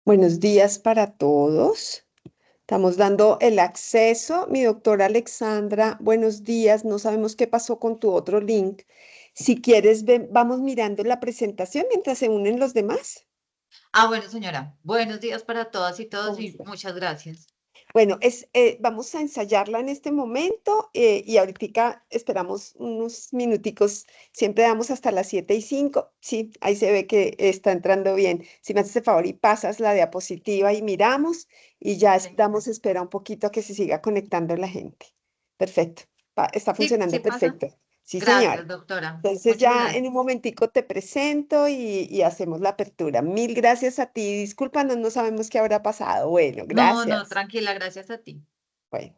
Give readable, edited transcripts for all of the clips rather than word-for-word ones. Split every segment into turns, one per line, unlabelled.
Buenos días para todos. Estamos dando el acceso. Mi doctora Alexandra, buenos días. No sabemos qué pasó con tu otro link. Si quieres, vamos mirando la presentación mientras se unen los demás.
Bueno, señora, buenos días para todas y todos
¿Cómo
y
está?
muchas gracias.
Bueno, vamos a ensayarla en este momento y ahorita esperamos unos minuticos. Siempre damos hasta las 7:05. Sí, ahí se ve que está entrando bien. Si me haces el favor y pasas la diapositiva y miramos y ya
Sí,
damos espera un poquito a que se siga conectando la gente. Perfecto. Está
sí, sí
funcionando
pasa.
perfecto. Sí, señora.
Gracias, doctora.
Entonces
Muchas
ya en
gracias.
un momentico te presento y hacemos la apertura. Mil gracias a ti. Discúlpanos, no sabemos qué habrá pasado. Bueno,
No, no,
gracias.
tranquila, gracias a ti.
Bueno,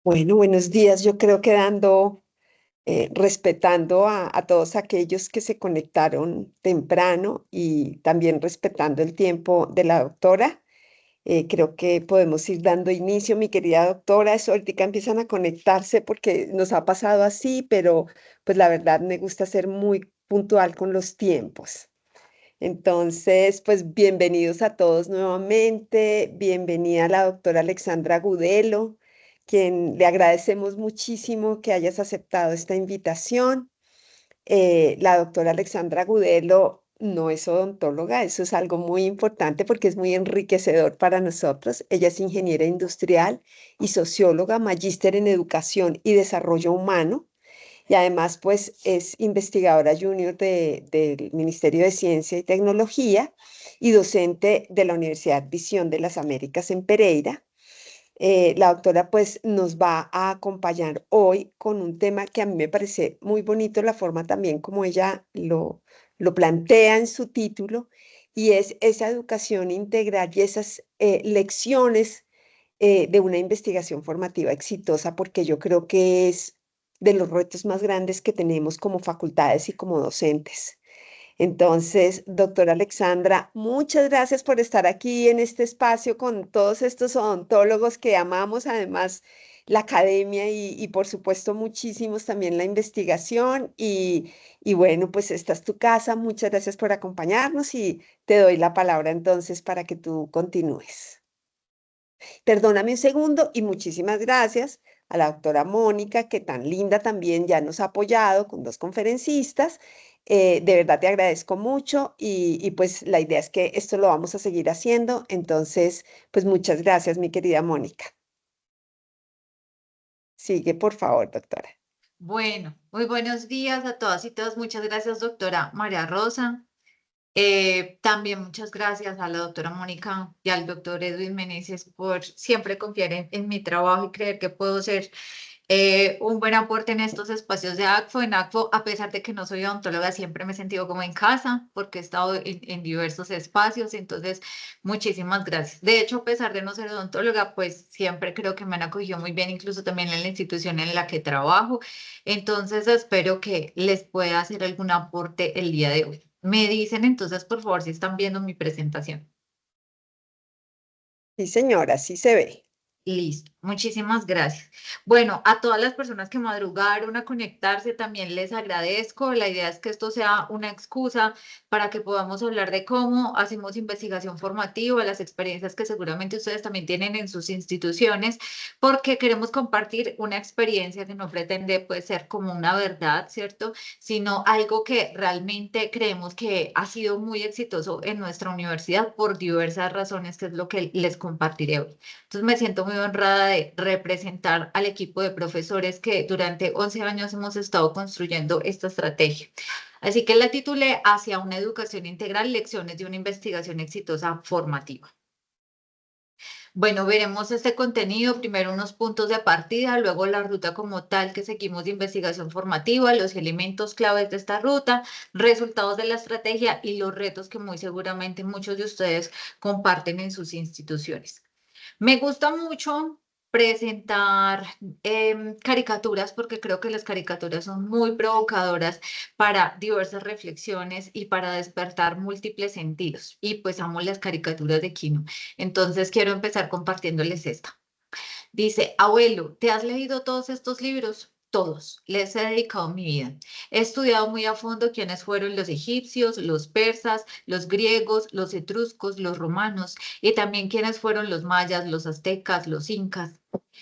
bueno, buenos días. Yo creo que respetando a todos aquellos que se conectaron temprano y también respetando el tiempo de la doctora, creo que podemos ir dando inicio, mi querida doctora. Eso ahorita empiezan a conectarse porque nos ha pasado así, pero pues la verdad me gusta ser muy puntual con los tiempos. Entonces, pues bienvenidos a todos nuevamente. Bienvenida a la doctora Alexandra Gudelo, quien le agradecemos muchísimo que hayas aceptado esta invitación. La doctora Alexandra Gudelo no es odontóloga, eso es algo muy importante porque es muy enriquecedor para nosotros. Ella es ingeniera industrial y socióloga, magíster en educación y desarrollo humano. Y además, pues, es investigadora junior del Ministerio de Ciencia y Tecnología y docente de la Universidad Visión de las Américas en Pereira. La doctora, pues, nos va a acompañar hoy con un tema que a mí me parece muy bonito, la forma también como ella lo plantea en su título, y es esa educación integral y esas lecciones de una investigación formativa exitosa, porque yo creo que es de los retos más grandes que tenemos como facultades y como docentes. Entonces, doctora Alexandra, muchas gracias por estar aquí en este espacio con todos estos odontólogos que amamos, además la academia y por supuesto muchísimos también la investigación. Y bueno, pues esta es tu casa. Muchas gracias por acompañarnos y te doy la palabra entonces para que tú continúes. Perdóname un segundo y muchísimas gracias a la doctora Mónica, que tan linda también ya nos ha apoyado con dos conferencistas. De verdad te agradezco mucho y pues la idea es que esto lo vamos a seguir haciendo. Entonces, pues muchas gracias, mi querida Mónica. Sigue, por favor, doctora.
Bueno, muy buenos días a todas y todos. Muchas gracias, doctora María Rosa. También muchas gracias a la doctora Mónica y al doctor Edwin Meneses por siempre confiar en mi trabajo y creer que puedo ser un buen aporte en estos espacios de ACFO. En ACFO, a pesar de que no soy odontóloga, siempre me he sentido como en casa porque he estado en diversos espacios. Entonces, muchísimas gracias. De hecho, a pesar de no ser odontóloga, pues siempre creo que me han acogido muy bien, incluso también en la institución en la que trabajo. Entonces, espero que les pueda hacer algún aporte el día de hoy. Me dicen entonces, por favor, si están viendo mi presentación.
Sí, señora, sí se ve.
Listo, muchísimas gracias. Bueno, a todas las personas que madrugaron a conectarse, también les agradezco. La idea es que esto sea una excusa para que podamos hablar de cómo hacemos investigación formativa, las experiencias que seguramente ustedes también tienen en sus instituciones, porque queremos compartir una experiencia que no pretende pues, ser como una verdad, ¿cierto? Sino algo que realmente creemos que ha sido muy exitoso en nuestra universidad por diversas razones, que es lo que les compartiré hoy. Entonces me siento muy honrada de representar al equipo de profesores que durante 11 años hemos estado construyendo esta estrategia. Así que la titulé Hacia una educación integral, lecciones de una investigación exitosa formativa. Bueno, veremos este contenido, primero unos puntos de partida, luego la ruta como tal que seguimos de investigación formativa, los elementos claves de esta ruta, resultados de la estrategia y los retos que muy seguramente muchos de ustedes comparten en sus instituciones. Me gusta mucho presentar caricaturas porque creo que las caricaturas son muy provocadoras para diversas reflexiones y para despertar múltiples sentidos. Y pues amo las caricaturas de Kino. Entonces quiero empezar compartiéndoles esta. Dice, abuelo, ¿te has leído todos estos libros? Todos, les he dedicado mi vida. He estudiado muy a fondo quiénes fueron los egipcios, los persas, los griegos, los etruscos, los romanos y también quiénes fueron los mayas, los aztecas, los incas.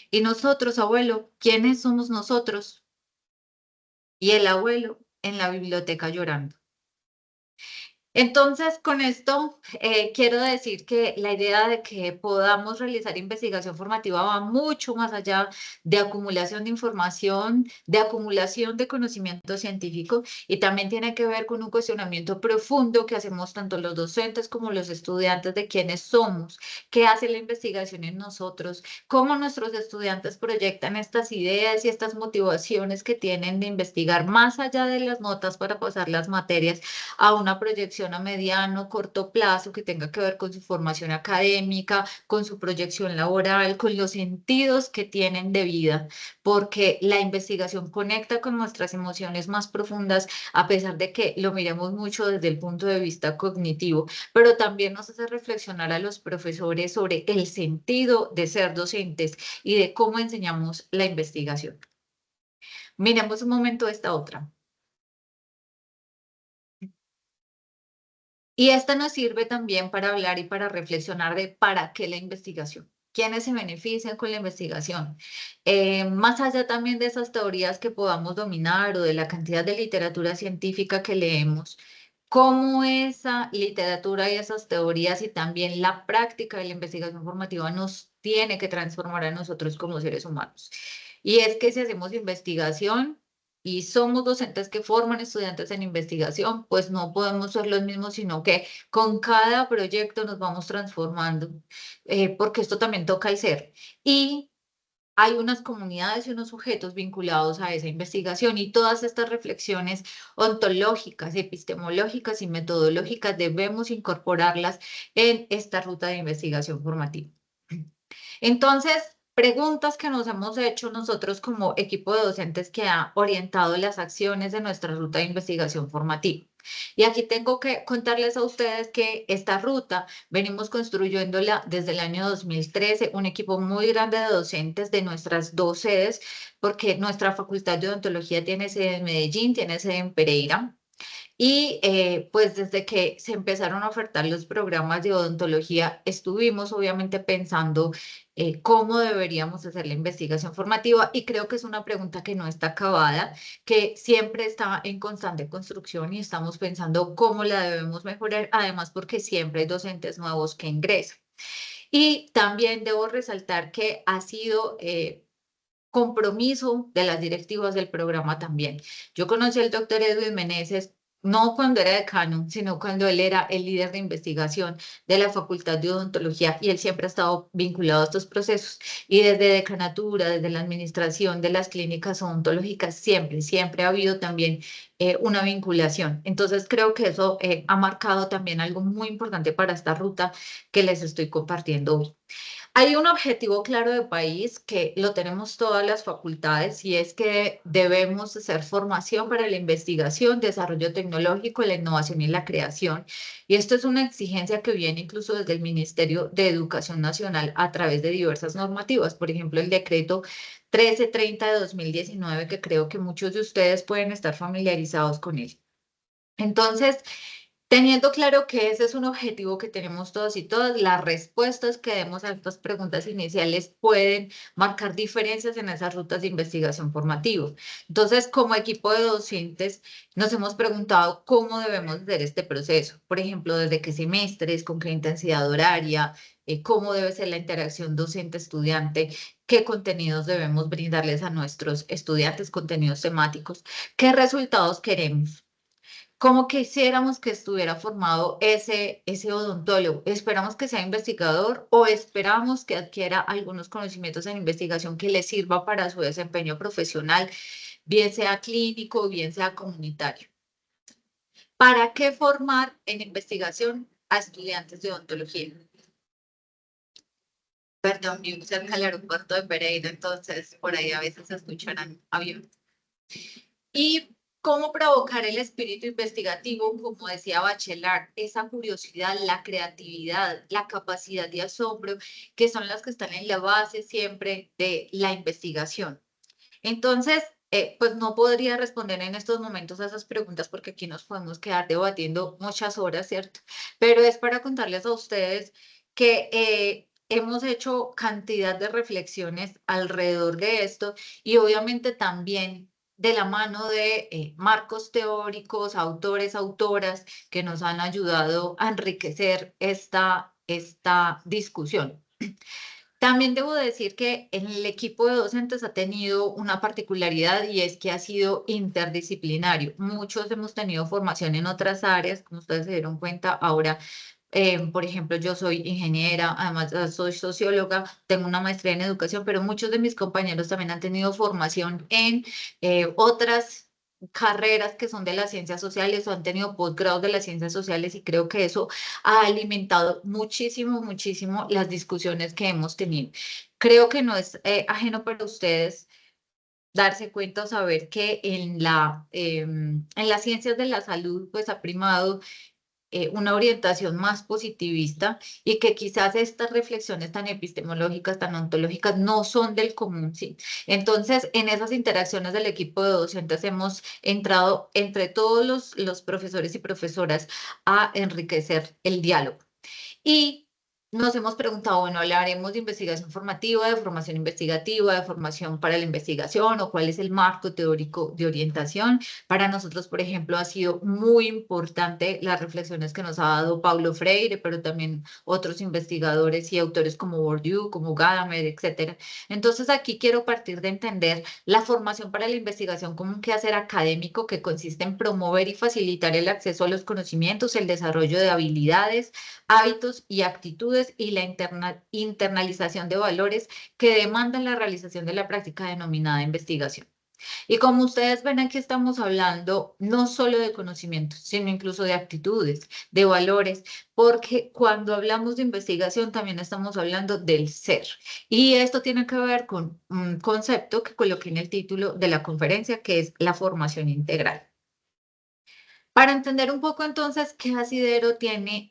Y nosotros, abuelo, ¿quiénes somos nosotros? Y el abuelo en la biblioteca llorando. Entonces, con esto quiero decir que la idea de que podamos realizar investigación formativa va mucho más allá de acumulación de información, de acumulación de conocimiento científico y también tiene que ver con un cuestionamiento profundo que hacemos tanto los docentes como los estudiantes de quiénes somos, qué hace la investigación en nosotros, cómo nuestros estudiantes proyectan estas ideas y estas motivaciones que tienen de investigar más allá de las notas para pasar las materias a una proyección a mediano, corto plazo que tenga que ver con su formación académica, con su proyección laboral, con los sentidos que tienen de vida, porque la investigación conecta con nuestras emociones más profundas, a pesar de que lo miremos mucho desde el punto de vista cognitivo, pero también nos hace reflexionar a los profesores sobre el sentido de ser docentes y de cómo enseñamos la investigación. Miremos un momento esta otra. Y esta nos sirve también para hablar y para reflexionar de para qué la investigación, quiénes se benefician con la investigación. Más allá también de esas teorías que podamos dominar o de la cantidad de literatura científica que leemos, cómo esa literatura y esas teorías y también la práctica de la investigación formativa nos tiene que transformar a nosotros como seres humanos. Y es que si hacemos investigación y somos docentes que forman estudiantes en investigación, pues no podemos ser los mismos, sino que con cada proyecto nos vamos transformando, porque esto también toca el ser. Y hay unas comunidades y unos sujetos vinculados a esa investigación y todas estas reflexiones ontológicas, epistemológicas y metodológicas debemos incorporarlas en esta ruta de investigación formativa. Entonces, preguntas que nos hemos hecho nosotros como equipo de docentes que ha orientado las acciones de nuestra ruta de investigación formativa. Y aquí tengo que contarles a ustedes que esta ruta venimos construyéndola desde el año 2013, un equipo muy grande de docentes de nuestras dos sedes, porque nuestra facultad de odontología tiene sede en Medellín, tiene sede en Pereira. Y pues desde que se empezaron a ofertar los programas de odontología, estuvimos obviamente pensando cómo deberíamos hacer la investigación formativa y creo que es una pregunta que no está acabada, que siempre está en constante construcción y estamos pensando cómo la debemos mejorar, además porque siempre hay docentes nuevos que ingresan. Y también debo resaltar que ha sido compromiso de las directivas del programa también. Yo conocí al doctor Edwin Meneses no cuando era decano, sino cuando él era el líder de investigación de la Facultad de Odontología y él siempre ha estado vinculado a estos procesos. Y desde decanatura, desde la administración de las clínicas odontológicas, siempre ha habido también una vinculación. Entonces creo que eso ha marcado también algo muy importante para esta ruta que les estoy compartiendo hoy. Hay un objetivo claro de país que lo tenemos todas las facultades y es que debemos hacer formación para la investigación, desarrollo tecnológico, la innovación y la creación. Y esto es una exigencia que viene incluso desde el Ministerio de Educación Nacional a través de diversas normativas. Por ejemplo, el decreto 1330 de 2019, que creo que muchos de ustedes pueden estar familiarizados con él. Entonces, teniendo claro que ese es un objetivo que tenemos todos y todas, las respuestas que demos a estas preguntas iniciales pueden marcar diferencias en esas rutas de investigación formativa. Entonces, como equipo de docentes, nos hemos preguntado cómo debemos hacer este proceso. Por ejemplo, desde qué semestres, con qué intensidad horaria, cómo debe ser la interacción docente-estudiante, qué contenidos debemos brindarles a nuestros estudiantes, contenidos temáticos, qué resultados queremos. ¿Cómo quisiéramos que estuviera formado ese odontólogo? ¿Esperamos que sea investigador o esperamos que adquiera algunos conocimientos en investigación que le sirva para su desempeño profesional, bien sea clínico, bien sea comunitario? ¿Para qué formar en investigación a estudiantes de odontología? Perdón, vivo cerca del aeropuerto de Pereira, entonces por ahí a veces se escucharán aviones. Y cómo provocar el espíritu investigativo, como decía Bachelard, esa curiosidad, la creatividad, la capacidad de asombro, que son las que están en la base siempre de la investigación. Entonces, pues no podría responder en estos momentos a esas preguntas porque aquí nos podemos quedar debatiendo muchas horas, ¿cierto? Pero es para contarles a ustedes que hemos hecho cantidad de reflexiones alrededor de esto y obviamente también de la mano de marcos teóricos, autores, autoras que nos han ayudado a enriquecer esta discusión. También debo decir que en el equipo de docentes ha tenido una particularidad y es que ha sido interdisciplinario. Muchos hemos tenido formación en otras áreas, como ustedes se dieron cuenta. Ahora, por ejemplo, yo soy ingeniera, además soy socióloga, tengo una maestría en educación, pero muchos de mis compañeros también han tenido formación en otras carreras que son de las ciencias sociales o han tenido posgrados de las ciencias sociales y creo que eso ha alimentado muchísimo las discusiones que hemos tenido. Creo que no es ajeno para ustedes darse cuenta o saber que en las ciencias de la salud pues ha primado una orientación más positivista y que quizás estas reflexiones tan epistemológicas, tan ontológicas, no son del común, ¿sí? Entonces, en esas interacciones del equipo de docentes hemos entrado entre todos los profesores y profesoras a enriquecer el diálogo. Y nos hemos preguntado, bueno, hablaremos de investigación formativa, de formación investigativa, de formación para la investigación o cuál es el marco teórico de orientación. Para nosotros, por ejemplo, ha sido muy importante las reflexiones que nos ha dado Paulo Freire, pero también otros investigadores y autores como Bourdieu, como Gadamer, etcétera. Entonces, aquí quiero partir de entender la formación para la investigación como un quehacer académico que consiste en promover y facilitar el acceso a los conocimientos, el desarrollo de habilidades, hábitos y actitudes y la internalización de valores que demandan la realización de la práctica denominada investigación. Y como ustedes ven, aquí estamos hablando no solo de conocimientos, sino incluso de actitudes, de valores, porque cuando hablamos de investigación también estamos hablando del ser. Y esto tiene que ver con un concepto que coloqué en el título de la conferencia, que es la formación integral. Para entender un poco entonces qué asidero tiene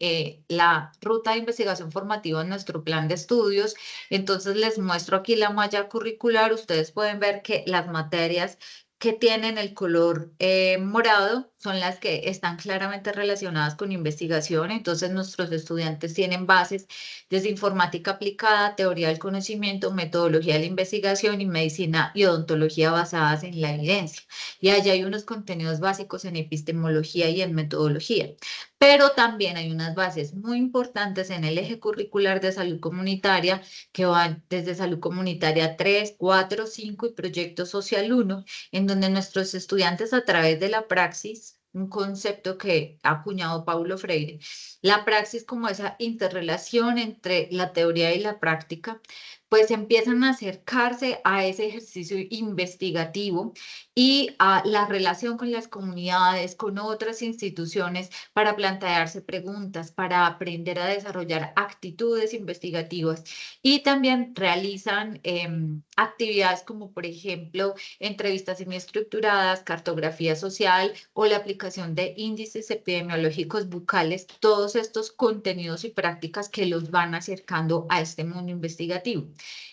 la ruta de investigación formativa en nuestro plan de estudios, entonces les muestro aquí la malla curricular. Ustedes pueden ver que las materias que tienen el color morado son las que están claramente relacionadas con investigación. Entonces nuestros estudiantes tienen bases desde informática aplicada, teoría del conocimiento, metodología de la investigación y medicina y odontología basadas en la evidencia. Y allá hay unos contenidos básicos en epistemología y en metodología. Pero también hay unas bases muy importantes en el eje curricular de salud comunitaria que van desde salud comunitaria 3, 4, 5 y proyecto social 1, en donde nuestros estudiantes a través de la praxis, un concepto que ha acuñado Paulo Freire, la praxis como esa interrelación entre la teoría y la práctica, pues empiezan a acercarse a ese ejercicio investigativo y a la relación con las comunidades, con otras instituciones, para plantearse preguntas, para aprender a desarrollar actitudes investigativas y también realizan actividades como, por ejemplo, entrevistas semiestructuradas, cartografía social o la aplicación de índices epidemiológicos bucales, todos estos contenidos y prácticas que los van acercando a este mundo investigativo.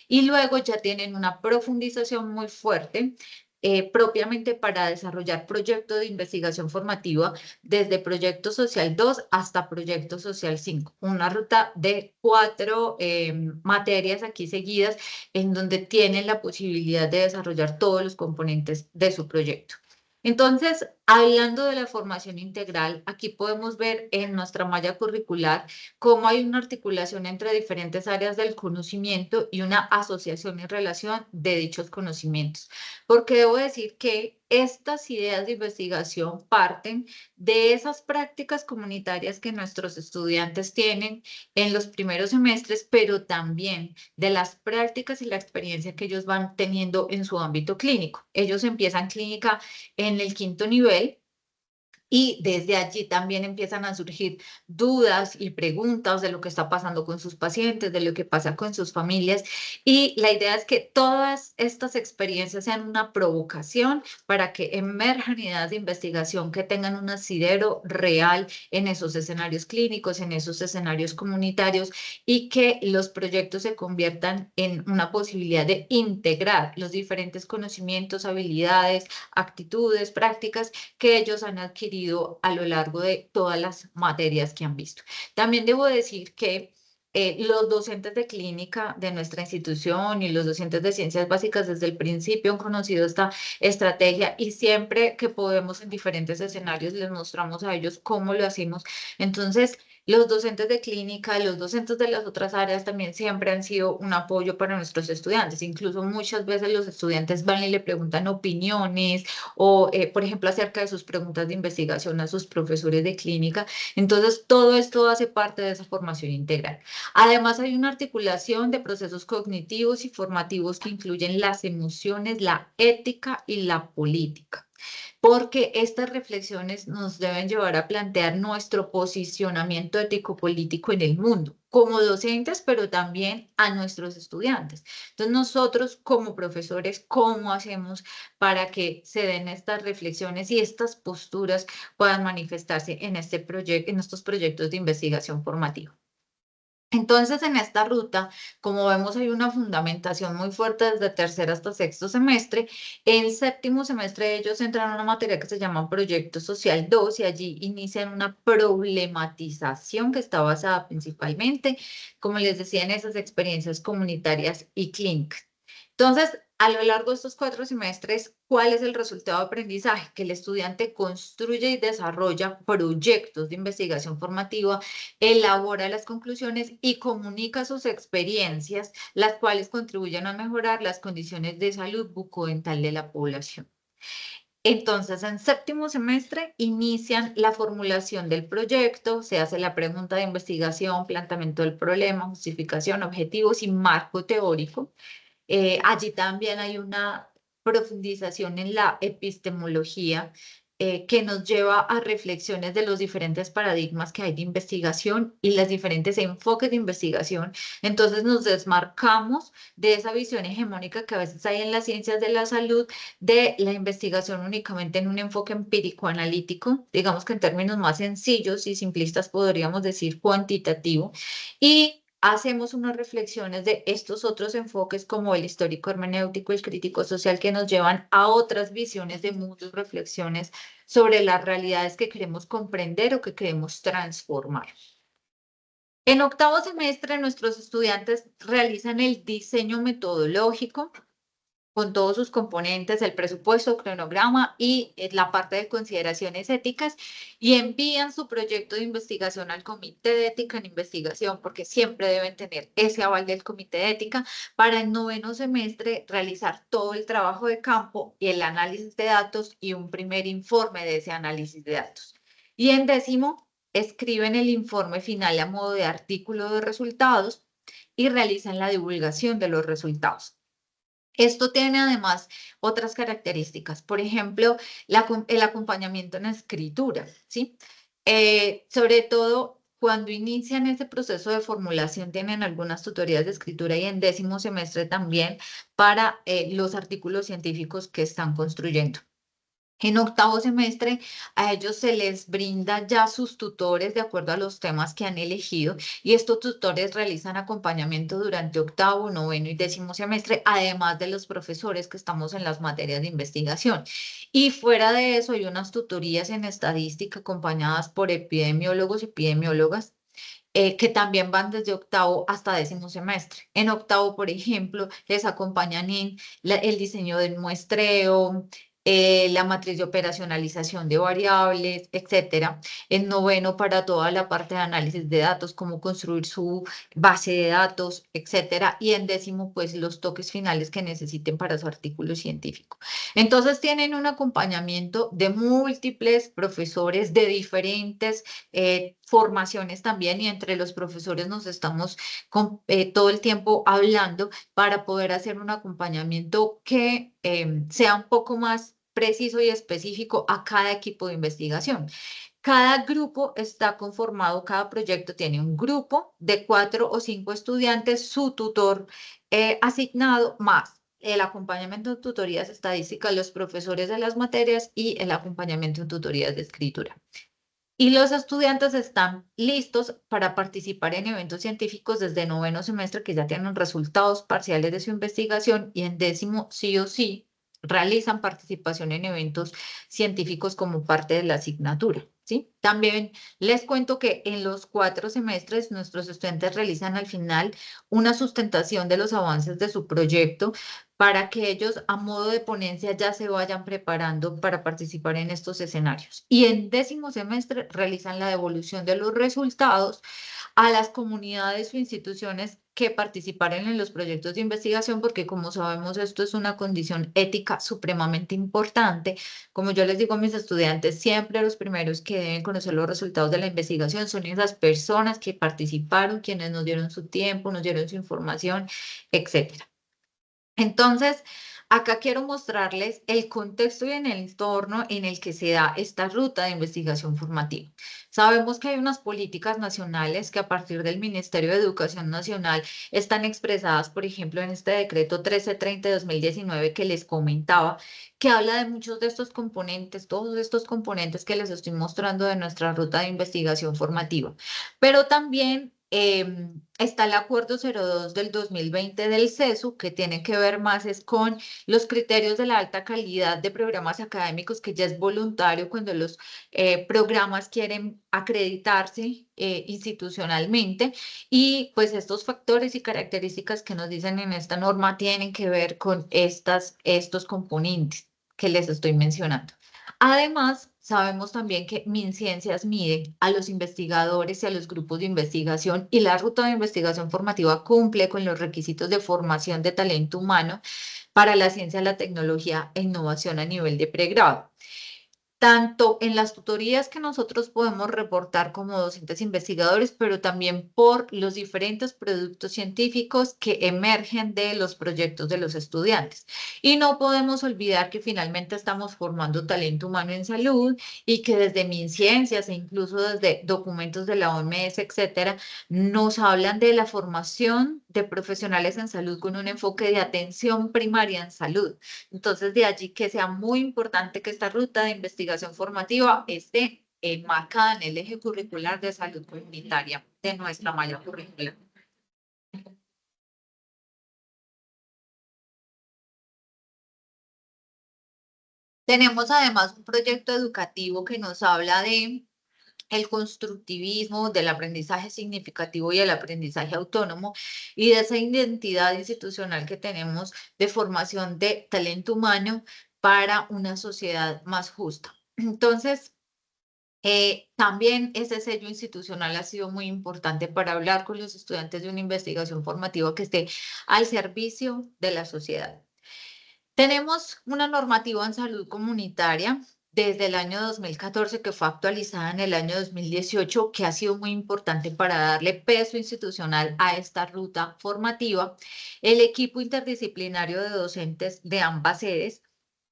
Y luego ya tienen una profundización muy fuerte propiamente para desarrollar proyectos de investigación formativa desde Proyecto Social 2 hasta Proyecto Social 5, una ruta de 4 materias aquí seguidas en donde tienen la posibilidad de desarrollar todos los componentes de su proyecto. Entonces, hablando de la formación integral, aquí podemos ver en nuestra malla curricular cómo hay una articulación entre diferentes áreas del conocimiento y una asociación y relación de dichos conocimientos. Porque debo decir que estas ideas de investigación parten de esas prácticas comunitarias que nuestros estudiantes tienen en los primeros semestres, pero también de las prácticas y la experiencia que ellos van teniendo en su ámbito clínico. Ellos empiezan clínica en el quinto nivel y desde allí también empiezan a surgir dudas y preguntas de lo que está pasando con sus pacientes, de lo que pasa con sus familias. Y la idea es que todas estas experiencias sean una provocación para que emerjan ideas de investigación que tengan un asidero real en esos escenarios clínicos, en esos escenarios comunitarios y que los proyectos se conviertan en una posibilidad de integrar los diferentes conocimientos, habilidades, actitudes, prácticas que ellos han adquirido a lo largo de todas las materias que han visto. También debo decir que los docentes de clínica de nuestra institución y los docentes de ciencias básicas desde el principio han conocido esta estrategia y siempre que podemos en diferentes escenarios les mostramos a ellos cómo lo hacemos. Entonces, los docentes de clínica, los docentes de las otras áreas también siempre han sido un apoyo para nuestros estudiantes. Incluso muchas veces los estudiantes van y le preguntan opiniones, o, por ejemplo, acerca de sus preguntas de investigación a sus profesores de clínica. Entonces, todo esto hace parte de esa formación integral. Además, hay una articulación de procesos cognitivos y formativos que incluyen las emociones, la ética y la política, porque estas reflexiones nos deben llevar a plantear nuestro posicionamiento ético-político en el mundo, como docentes, pero también a nuestros estudiantes. Entonces, nosotros como profesores, ¿cómo hacemos para que se den estas reflexiones y estas posturas puedan manifestarse en este proyecto, en estos proyectos de investigación formativa? Entonces, en esta ruta, como vemos, hay una fundamentación muy fuerte desde tercer hasta sexto semestre. En séptimo semestre ellos entran a una materia que se llama Proyecto Social 2 y allí inician una problematización que está basada principalmente, como les decía, en esas experiencias comunitarias y clínicas. Entonces, a lo largo de estos 4 semestres, ¿cuál es el resultado de aprendizaje? Que el estudiante construye y desarrolla proyectos de investigación formativa, elabora las conclusiones y comunica sus experiencias, las cuales contribuyen a mejorar las condiciones de salud bucodental de la población. Entonces, en séptimo semestre inician la formulación del proyecto, se hace la pregunta de investigación, planteamiento del problema, justificación, objetivos y marco teórico. Allí también hay una profundización en la epistemología que nos lleva a reflexiones de los diferentes paradigmas que hay de investigación y los diferentes enfoques de investigación. Entonces nos desmarcamos de esa visión hegemónica que a veces hay en las ciencias de la salud de la investigación únicamente en un enfoque empírico analítico, digamos que en términos más sencillos y simplistas podríamos decir cuantitativo, y hacemos unas reflexiones de estos otros enfoques como el histórico hermenéutico, el crítico social, que nos llevan a otras visiones de mundo y reflexiones sobre las realidades que queremos comprender o que queremos transformar. En octavo semestre, nuestros estudiantes realizan el diseño metodológico con todos sus componentes, el presupuesto, cronograma y la parte de consideraciones éticas, y envían su proyecto de investigación al Comité de Ética en Investigación, porque siempre deben tener ese aval del Comité de Ética para el noveno semestre realizar todo el trabajo de campo y el análisis de datos y un primer informe de ese análisis de datos. Y en décimo, escriben el informe final a modo de artículo de resultados y realizan la divulgación de los resultados. Esto tiene además otras características, por ejemplo, el acompañamiento en escritura, ¿sí? Sobre todo cuando inician ese proceso de formulación, tienen algunas tutorías de escritura y en décimo semestre también para los artículos científicos que están construyendo. En octavo semestre a ellos se les brinda ya sus tutores de acuerdo a los temas que han elegido y estos tutores realizan acompañamiento durante octavo, noveno y décimo semestre, además de los profesores que estamos en las materias de investigación. Y fuera de eso hay unas tutorías en estadística acompañadas por epidemiólogos y epidemiólogas que también van desde octavo hasta décimo semestre. En octavo, por ejemplo, les acompañan en el diseño del muestreo, la matriz de operacionalización de variables, etcétera. En noveno, para toda la parte de análisis de datos, cómo construir su base de datos, etcétera. Y en décimo, pues los toques finales que necesiten para su artículo científico. Entonces, tienen un acompañamiento de múltiples profesores de diferentes formaciones también y entre los profesores nos estamos todo el tiempo hablando para poder hacer un acompañamiento que sea un poco más preciso y específico a cada equipo de investigación. Cada grupo está conformado, cada proyecto tiene un grupo de 4 o 5 estudiantes, su tutor asignado más el acompañamiento en tutorías estadísticas, los profesores de las materias y el acompañamiento en tutorías de escritura. Y los estudiantes están listos para participar en eventos científicos desde noveno semestre que ya tienen resultados parciales de su investigación y en décimo sí o sí realizan participación en eventos científicos como parte de la asignatura, ¿sí? También les cuento que en los 4 semestres nuestros estudiantes realizan al final una sustentación de los avances de su proyecto para que ellos a modo de ponencia ya se vayan preparando para participar en estos escenarios. Y en décimo semestre realizan la devolución de los resultados a las comunidades o instituciones que participaron en los proyectos de investigación, porque como sabemos esto es una condición ética supremamente importante. Como yo les digo a mis estudiantes, siempre los primeros que deben conocer los resultados de la investigación son esas personas que participaron, quienes nos dieron su tiempo, nos dieron su información, etcétera. Entonces, acá quiero mostrarles el contexto y en el entorno en el que se da esta ruta de investigación formativa. Sabemos que hay unas políticas nacionales que a partir del Ministerio de Educación Nacional están expresadas, por ejemplo, en este decreto 1330 de 2019 que les comentaba, que habla de muchos de estos componentes, todos estos componentes que les estoy mostrando de nuestra ruta de investigación formativa. Pero también está el Acuerdo 02 del 2020 del CESU, que tiene que ver más es con los criterios de la alta calidad de programas académicos, que ya es voluntario cuando los programas quieren acreditarse institucionalmente. Y pues estos factores y características que nos dicen en esta norma tienen que ver con estos componentes que les estoy mencionando. Además, sabemos también que MinCiencias mide a los investigadores y a los grupos de investigación, y la ruta de investigación formativa cumple con los requisitos de formación de talento humano para la ciencia, la tecnología e innovación a nivel de pregrado, tanto en las tutorías que nosotros podemos reportar como docentes investigadores, pero también por los diferentes productos científicos que emergen de los proyectos de los estudiantes. Y no podemos olvidar que finalmente estamos formando talento humano en salud, y que desde MinCiencias e incluso desde documentos de la OMS, etcétera, nos hablan de la formación de profesionales en salud con un enfoque de atención primaria en salud. Entonces, de allí que sea muy importante que esta ruta de investigación formativa esté enmarcada en el eje curricular de salud comunitaria de nuestra malla curricular. Tenemos además un proyecto educativo que nos habla de el constructivismo, del aprendizaje significativo y el aprendizaje autónomo, y de esa identidad institucional que tenemos de formación de talento humano para una sociedad más justa. Entonces, también ese sello institucional ha sido muy importante para hablar con los estudiantes de una investigación formativa que esté al servicio de la sociedad. Tenemos una normativa en salud comunitaria desde el año 2014, que fue actualizada en el año 2018, que ha sido muy importante para darle peso institucional a esta ruta formativa. El equipo interdisciplinario de docentes de ambas sedes,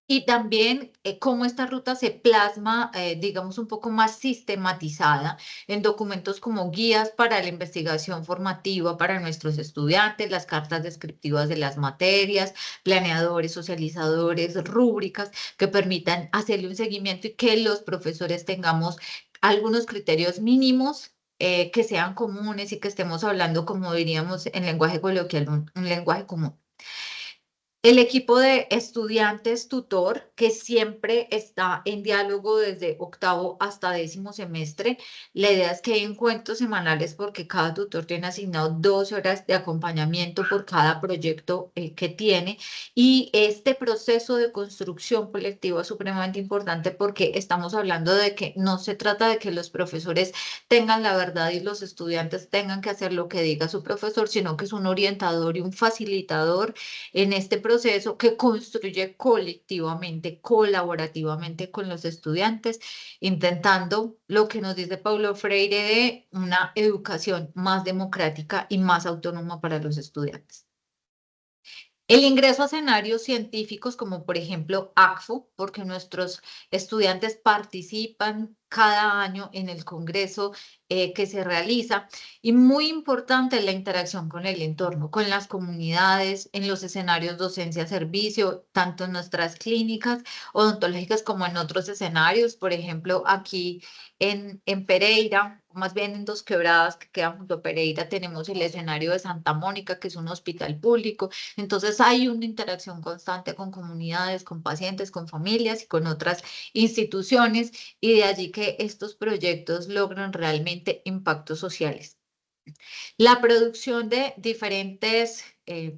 y también cómo esta ruta se plasma, digamos, un poco más sistematizada en documentos como guías para la investigación formativa para nuestros estudiantes, las cartas descriptivas de las materias, planeadores, socializadores, rúbricas que permitan hacerle un seguimiento, y que los profesores tengamos algunos criterios mínimos que sean comunes, y que estemos hablando, como diríamos en lenguaje coloquial, un lenguaje común. El equipo de estudiantes tutor, que siempre está en diálogo desde octavo hasta 10º semestre. La idea es que hay encuentros semanales, porque cada tutor tiene asignado 12 horas de acompañamiento por cada proyecto que tiene. Y este proceso de construcción colectiva es supremamente importante, porque estamos hablando de que no se trata de que los profesores tengan la verdad y los estudiantes tengan que hacer lo que diga su profesor, sino que es un orientador y un facilitador en este proceso que construye colectivamente, colaborativamente con los estudiantes, intentando lo que nos dice Paulo Freire de una educación más democrática y más autónoma para los estudiantes. El ingreso a escenarios científicos, como por ejemplo ACFO, porque nuestros estudiantes participan cada año en el congreso que se realiza, y muy importante la interacción con el entorno, con las comunidades, en los escenarios docencia-servicio, tanto en nuestras clínicas odontológicas como en otros escenarios. Por ejemplo, aquí en Pereira, más bien en Dos Quebradas, que quedan junto a Pereira, tenemos el escenario de Santa Mónica, que es un hospital público. Entonces hay una interacción constante con comunidades, con pacientes, con familias y con otras instituciones, y de allí que estos proyectos logran realmente impactos sociales. La producción de diferentes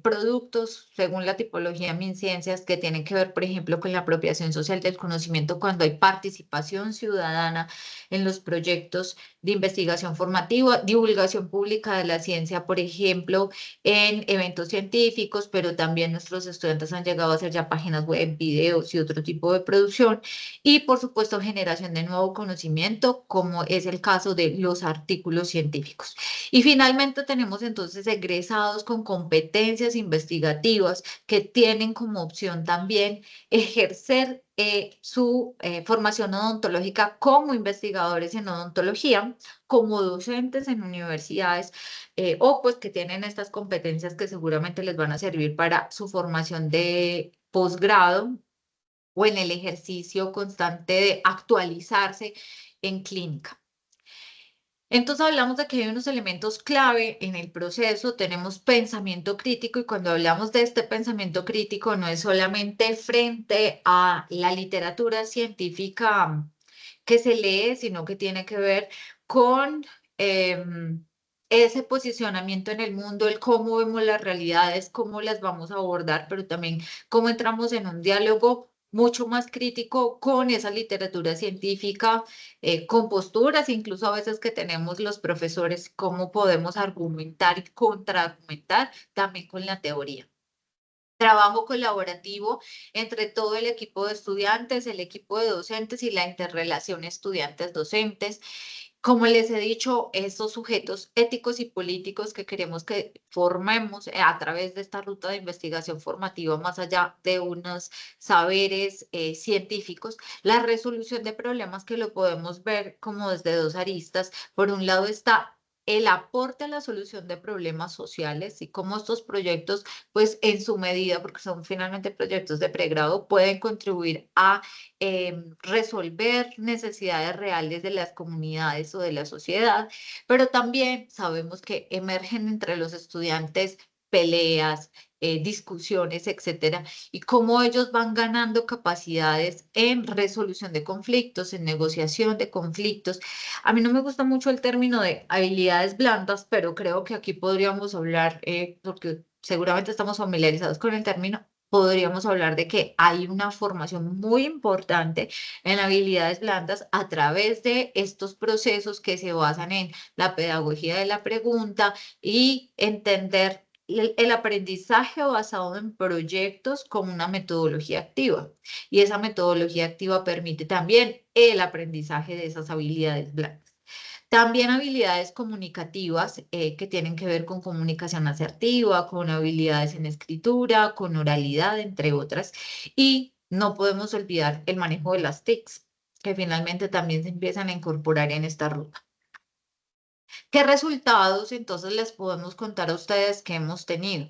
productos según la tipología MinCiencias, que tienen que ver, por ejemplo, con la apropiación social del conocimiento cuando hay participación ciudadana en los proyectos de investigación formativa, divulgación pública de la ciencia, por ejemplo, en eventos científicos, pero también nuestros estudiantes han llegado a hacer ya páginas web, videos y otro tipo de producción. Y, por supuesto, generación de nuevo conocimiento, como es el caso de los artículos científicos. Y finalmente tenemos entonces egresados con competencias investigativas, que tienen como opción también ejercer su formación odontológica como investigadores en odontología, como docentes en universidades, o pues que tienen estas competencias que seguramente les van a servir para su formación de posgrado, o en el ejercicio constante de actualizarse en clínica. Entonces hablamos de que hay unos elementos clave en el proceso, tenemos pensamiento crítico y cuando hablamos de este pensamiento crítico no es solamente frente a la literatura científica que se lee, sino que tiene que ver con ese posicionamiento en el mundo, el cómo vemos las realidades, cómo las vamos a abordar, pero también cómo entramos en un diálogo mucho más crítico con esa literatura científica, con posturas, incluso a veces que tenemos los profesores, cómo podemos argumentar y contraargumentar también con la teoría. Trabajo colaborativo entre todo el equipo de estudiantes, el equipo de docentes y la interrelación estudiantes-docentes. Como les he dicho, estos sujetos éticos y políticos que queremos que formemos a través de esta ruta de investigación formativa, más allá de unos saberes científicos, la resolución de problemas que lo podemos ver como desde dos aristas. Por un lado está el aporte a la solución de problemas sociales y cómo estos proyectos, pues en su medida, porque son finalmente proyectos de pregrado, pueden contribuir a resolver necesidades reales de las comunidades o de la sociedad, pero también sabemos que emergen entre los estudiantes peleas, discusiones, etcétera, y cómo ellos van ganando capacidades en resolución de conflictos, en negociación de conflictos. A mí no me gusta mucho el término de habilidades blandas, pero creo que aquí podríamos hablar, porque seguramente estamos familiarizados con el término, podríamos hablar de que hay una formación muy importante en habilidades blandas a través de estos procesos que se basan en la pedagogía de la pregunta y entender el aprendizaje basado en proyectos como una metodología activa. Y esa metodología activa permite también el aprendizaje de esas habilidades blandas. También habilidades comunicativas que tienen que ver con comunicación asertiva, con habilidades en escritura, con oralidad, entre otras. Y no podemos olvidar el manejo de las TICs, que finalmente también se empiezan a incorporar en esta ruta. ¿Qué resultados entonces les podemos contar a ustedes que hemos tenido?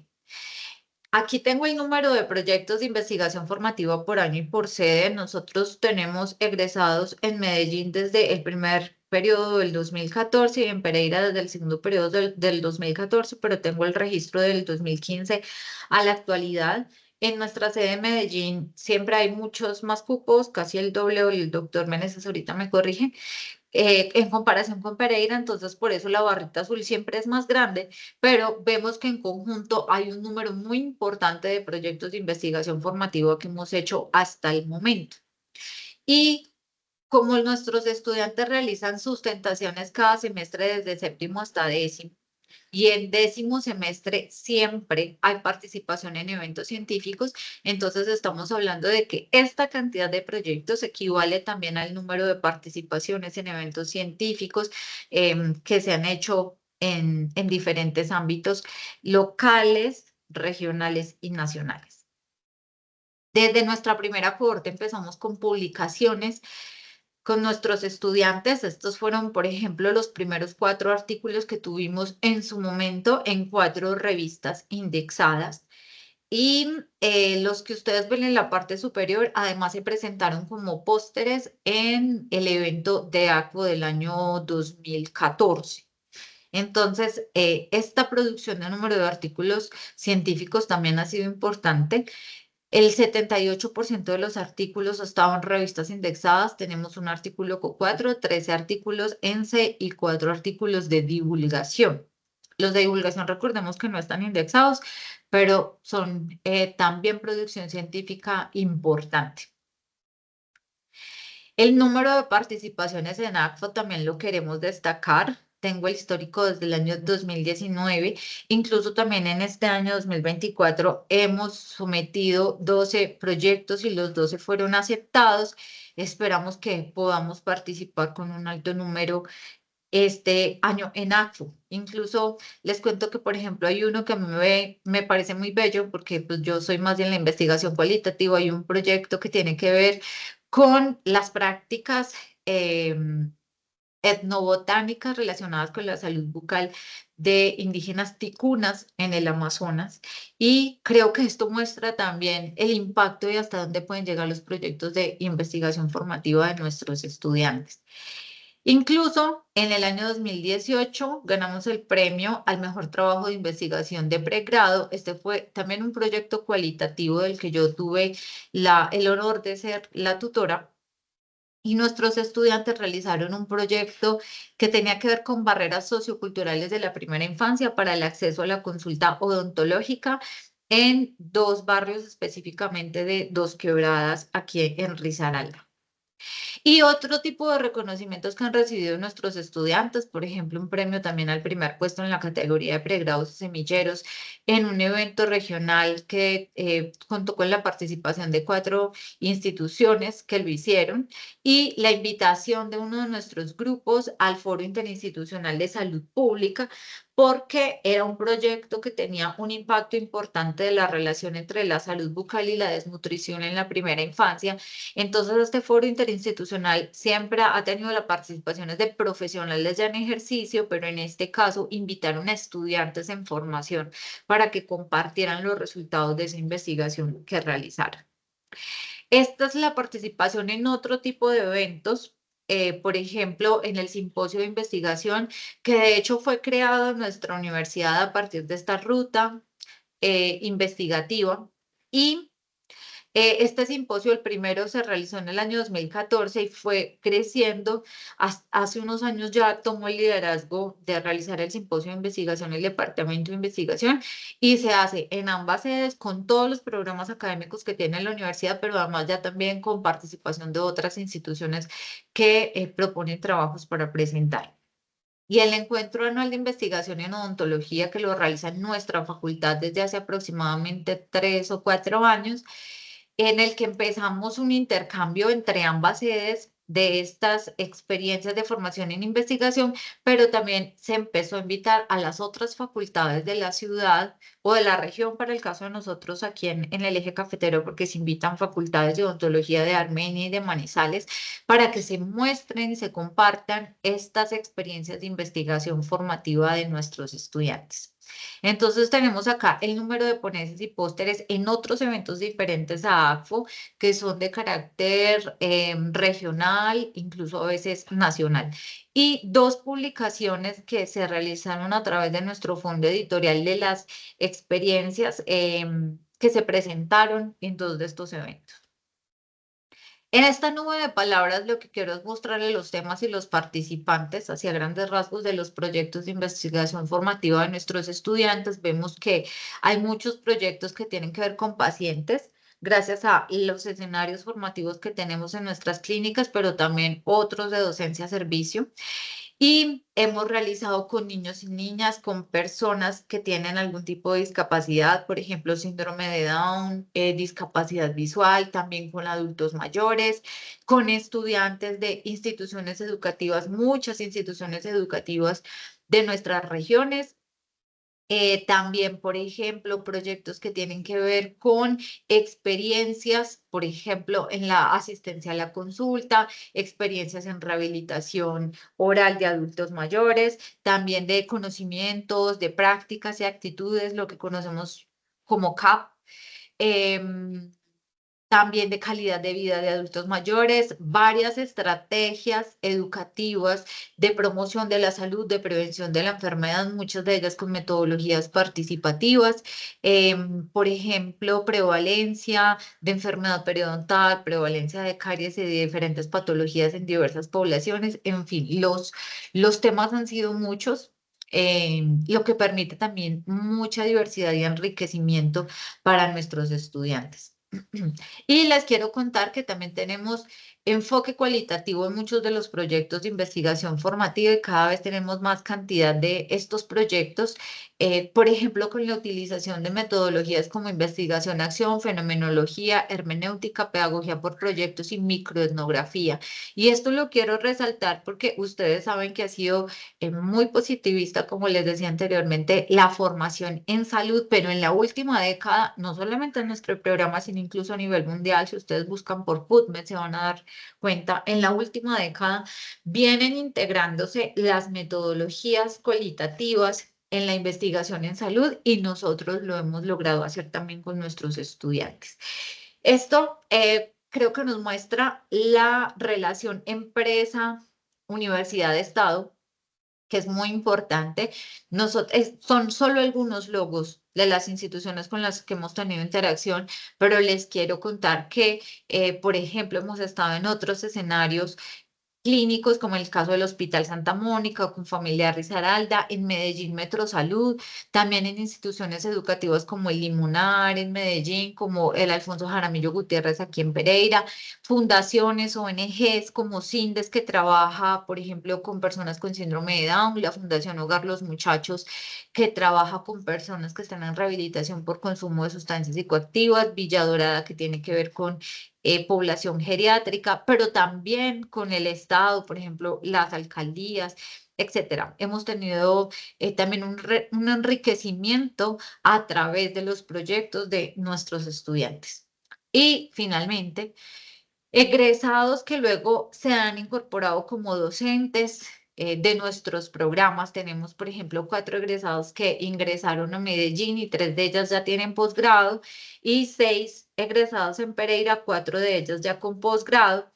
Aquí tengo el número de proyectos de investigación formativa por año y por sede. Nosotros tenemos egresados en Medellín desde el primer periodo del 2014 y en Pereira desde el segundo periodo del 2014, pero tengo el registro del 2015 a la actualidad. En nuestra sede en Medellín siempre hay muchos más cupos, casi el doble, el doctor Meneses ahorita me corrige, en comparación con Pereira, entonces por eso la barrita azul siempre es más grande, pero vemos que en conjunto hay un número muy importante de proyectos de investigación formativa que hemos hecho hasta el momento. Y como nuestros estudiantes realizan sustentaciones cada semestre desde séptimo hasta décimo, y en décimo semestre siempre hay participación en eventos científicos, entonces estamos hablando de que esta cantidad de proyectos equivale también al número de participaciones en eventos científicos que se han hecho en diferentes ámbitos locales, regionales y nacionales. Desde nuestra primera cohorte empezamos con publicaciones con nuestros estudiantes. Estos fueron, por ejemplo, los primeros 4 artículos que tuvimos en su momento en 4 revistas indexadas. Y los que ustedes ven en la parte superior, además se presentaron como pósteres en el evento de ACO del año 2014. Entonces, esta producción de número de artículos científicos también ha sido importante. El 78% de los artículos estaban en revistas indexadas. Tenemos un artículo Q4, 13 artículos ENCE y 4 artículos de divulgación. Los de divulgación, recordemos que no están indexados, pero son también producción científica importante. El número de participaciones en ACFO también lo queremos destacar. Tengo el histórico desde el año 2019, incluso también en este año 2024 hemos sometido 12 proyectos y los 12 fueron aceptados. Esperamos que podamos participar con un alto número este año en ACFO. Incluso les cuento que, por ejemplo, hay uno que a mí me parece muy bello porque pues, yo soy más bien la investigación cualitativa. Hay un proyecto que tiene que ver con las prácticas etnobotánicas relacionadas con la salud bucal de indígenas ticunas en el Amazonas. Y creo que esto muestra también el impacto y hasta dónde pueden llegar los proyectos de investigación formativa de nuestros estudiantes. Incluso en el año 2018 ganamos el premio al mejor trabajo de investigación de pregrado. Este fue también un proyecto cualitativo del que yo tuve el honor de ser la tutora. Y nuestros estudiantes realizaron un proyecto que tenía que ver con barreras socioculturales de la primera infancia para el acceso a la consulta odontológica en dos barrios específicamente de Dos Quebradas, aquí en Risaralda. Y otro tipo de reconocimientos que han recibido nuestros estudiantes, por ejemplo, un premio también al primer puesto en la categoría de pregrados y semilleros en un evento regional que contó con la participación de 4 instituciones que lo hicieron, y la invitación de uno de nuestros grupos al Foro Interinstitucional de Salud Pública, porque era un proyecto que tenía un impacto importante de la relación entre la salud bucal y la desnutrición en la primera infancia. Entonces, este foro interinstitucional siempre ha tenido la participación de profesionales ya en ejercicio, pero en este caso invitaron a estudiantes en formación para que compartieran los resultados de esa investigación que realizaron. Esta es la participación en otro tipo de eventos, por ejemplo, en el simposio de investigación, que de hecho fue creado en nuestra universidad a partir de esta ruta investigativa. Y este simposio, el primero, se realizó en el año 2014 y fue creciendo. Hace unos años ya tomó el liderazgo de realizar el simposio de investigación, el departamento de investigación, y se hace en ambas sedes con todos los programas académicos que tiene la universidad, pero además ya también con participación de otras instituciones que proponen trabajos para presentar. Y el encuentro anual de investigación en odontología, que lo realiza en nuestra facultad desde hace aproximadamente 3 o 4 años, en el que empezamos un intercambio entre ambas sedes de estas experiencias de formación en investigación, pero también se empezó a invitar a las otras facultades de la ciudad o de la región, para el caso de nosotros aquí en el eje cafetero, porque se invitan facultades de odontología de Armenia y de Manizales, para que se muestren y se compartan estas experiencias de investigación formativa de nuestros estudiantes. Entonces tenemos acá el número de ponencias y pósteres en otros eventos diferentes a ACFO, que son de carácter regional, incluso a veces nacional. Y 2 publicaciones que se realizaron a través de nuestro fondo editorial de las experiencias que se presentaron en 2 de estos eventos. En esta nube de palabras, lo que quiero es mostrarle los temas y los participantes hacia grandes rasgos de los proyectos de investigación formativa de nuestros estudiantes. Vemos que hay muchos proyectos que tienen que ver con pacientes, gracias a los escenarios formativos que tenemos en nuestras clínicas, pero también otros de docencia-servicio. Y hemos realizado con niños y niñas, con personas que tienen algún tipo de discapacidad, por ejemplo, síndrome de Down, discapacidad visual, también con adultos mayores, con estudiantes de instituciones educativas, muchas instituciones educativas de nuestras regiones. También, por ejemplo, proyectos que tienen que ver con experiencias, por ejemplo, en la asistencia a la consulta, experiencias en rehabilitación oral de adultos mayores, también de conocimientos, de prácticas y actitudes, lo que conocemos como CAP. También de calidad de vida de adultos mayores, varias estrategias educativas de promoción de la salud, de prevención de la enfermedad, muchas de ellas con metodologías participativas, por ejemplo, prevalencia de enfermedad periodontal, prevalencia de caries y de diferentes patologías en diversas poblaciones, en fin, los temas han sido muchos. Lo que permite también mucha diversidad y enriquecimiento para nuestros estudiantes. Y les quiero contar que también tenemos enfoque cualitativo en muchos de los proyectos de investigación formativa, y cada vez tenemos más cantidad de estos proyectos, por ejemplo, con la utilización de metodologías como investigación, acción, fenomenología, hermenéutica, pedagogía por proyectos y microetnografía. Y esto lo quiero resaltar porque ustedes saben que ha sido muy positivista, como les decía anteriormente, la formación en salud, pero en la última década, no solamente en nuestro programa, sino incluso a nivel mundial. Si ustedes buscan por PubMed, se van a dar cuenta, en la última década vienen integrándose las metodologías cualitativas en la investigación en salud, y nosotros lo hemos logrado hacer también con nuestros estudiantes. Esto creo que nos muestra la relación empresa universidad de Estado, que es muy importante. Son solo algunos logos de las instituciones con las que hemos tenido interacción, pero les quiero contar que, por ejemplo, hemos estado en otros escenarios clínicos, como el caso del Hospital Santa Mónica, con Familia Risaralda, en Medellín Metro Salud, también en instituciones educativas como el Limonar en Medellín, como el Alfonso Jaramillo Gutiérrez aquí en Pereira, fundaciones, ONGs como CINDES, que trabaja, por ejemplo, con personas con síndrome de Down, la Fundación Hogar Los Muchachos, que trabaja con personas que están en rehabilitación por consumo de sustancias psicoactivas, Villa Dorada, que tiene que ver con población geriátrica, pero también con el Estado, por ejemplo, las alcaldías, etcétera. Hemos tenido también un enriquecimiento a través de los proyectos de nuestros estudiantes. Y finalmente, egresados que luego se han incorporado como docentes de nuestros programas. Tenemos, por ejemplo, 4 egresados que ingresaron a Medellín y 3 de ellas ya tienen posgrado, y 6 egresados en Pereira, 4 de ellas ya con posgrado.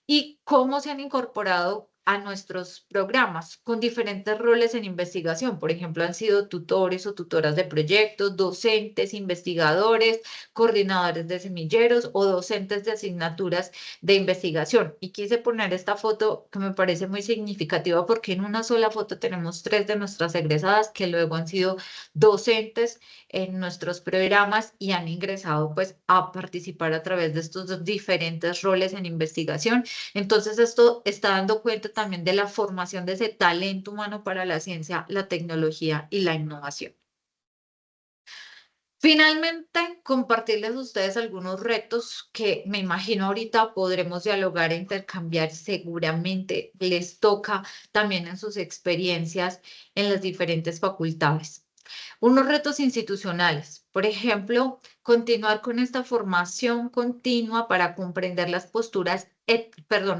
¿Y cómo se han incorporado a nuestros programas? Con diferentes roles en investigación. Por ejemplo, han sido tutores o tutoras de proyectos, docentes, investigadores, coordinadores de semilleros o docentes de asignaturas de investigación. Y quise poner esta foto que me parece muy significativa, porque en una sola foto tenemos 3 de nuestras egresadas que luego han sido docentes en nuestros programas y han ingresado pues a participar a través de estos diferentes roles en investigación. Entonces, esto está dando cuenta también de la formación de ese talento humano para la ciencia, la tecnología y la innovación. Finalmente, compartirles a ustedes algunos retos que me imagino ahorita podremos dialogar e intercambiar. Seguramente les toca también en sus experiencias en las diferentes facultades. Unos retos institucionales, por ejemplo, continuar con esta formación continua para comprender las posturas,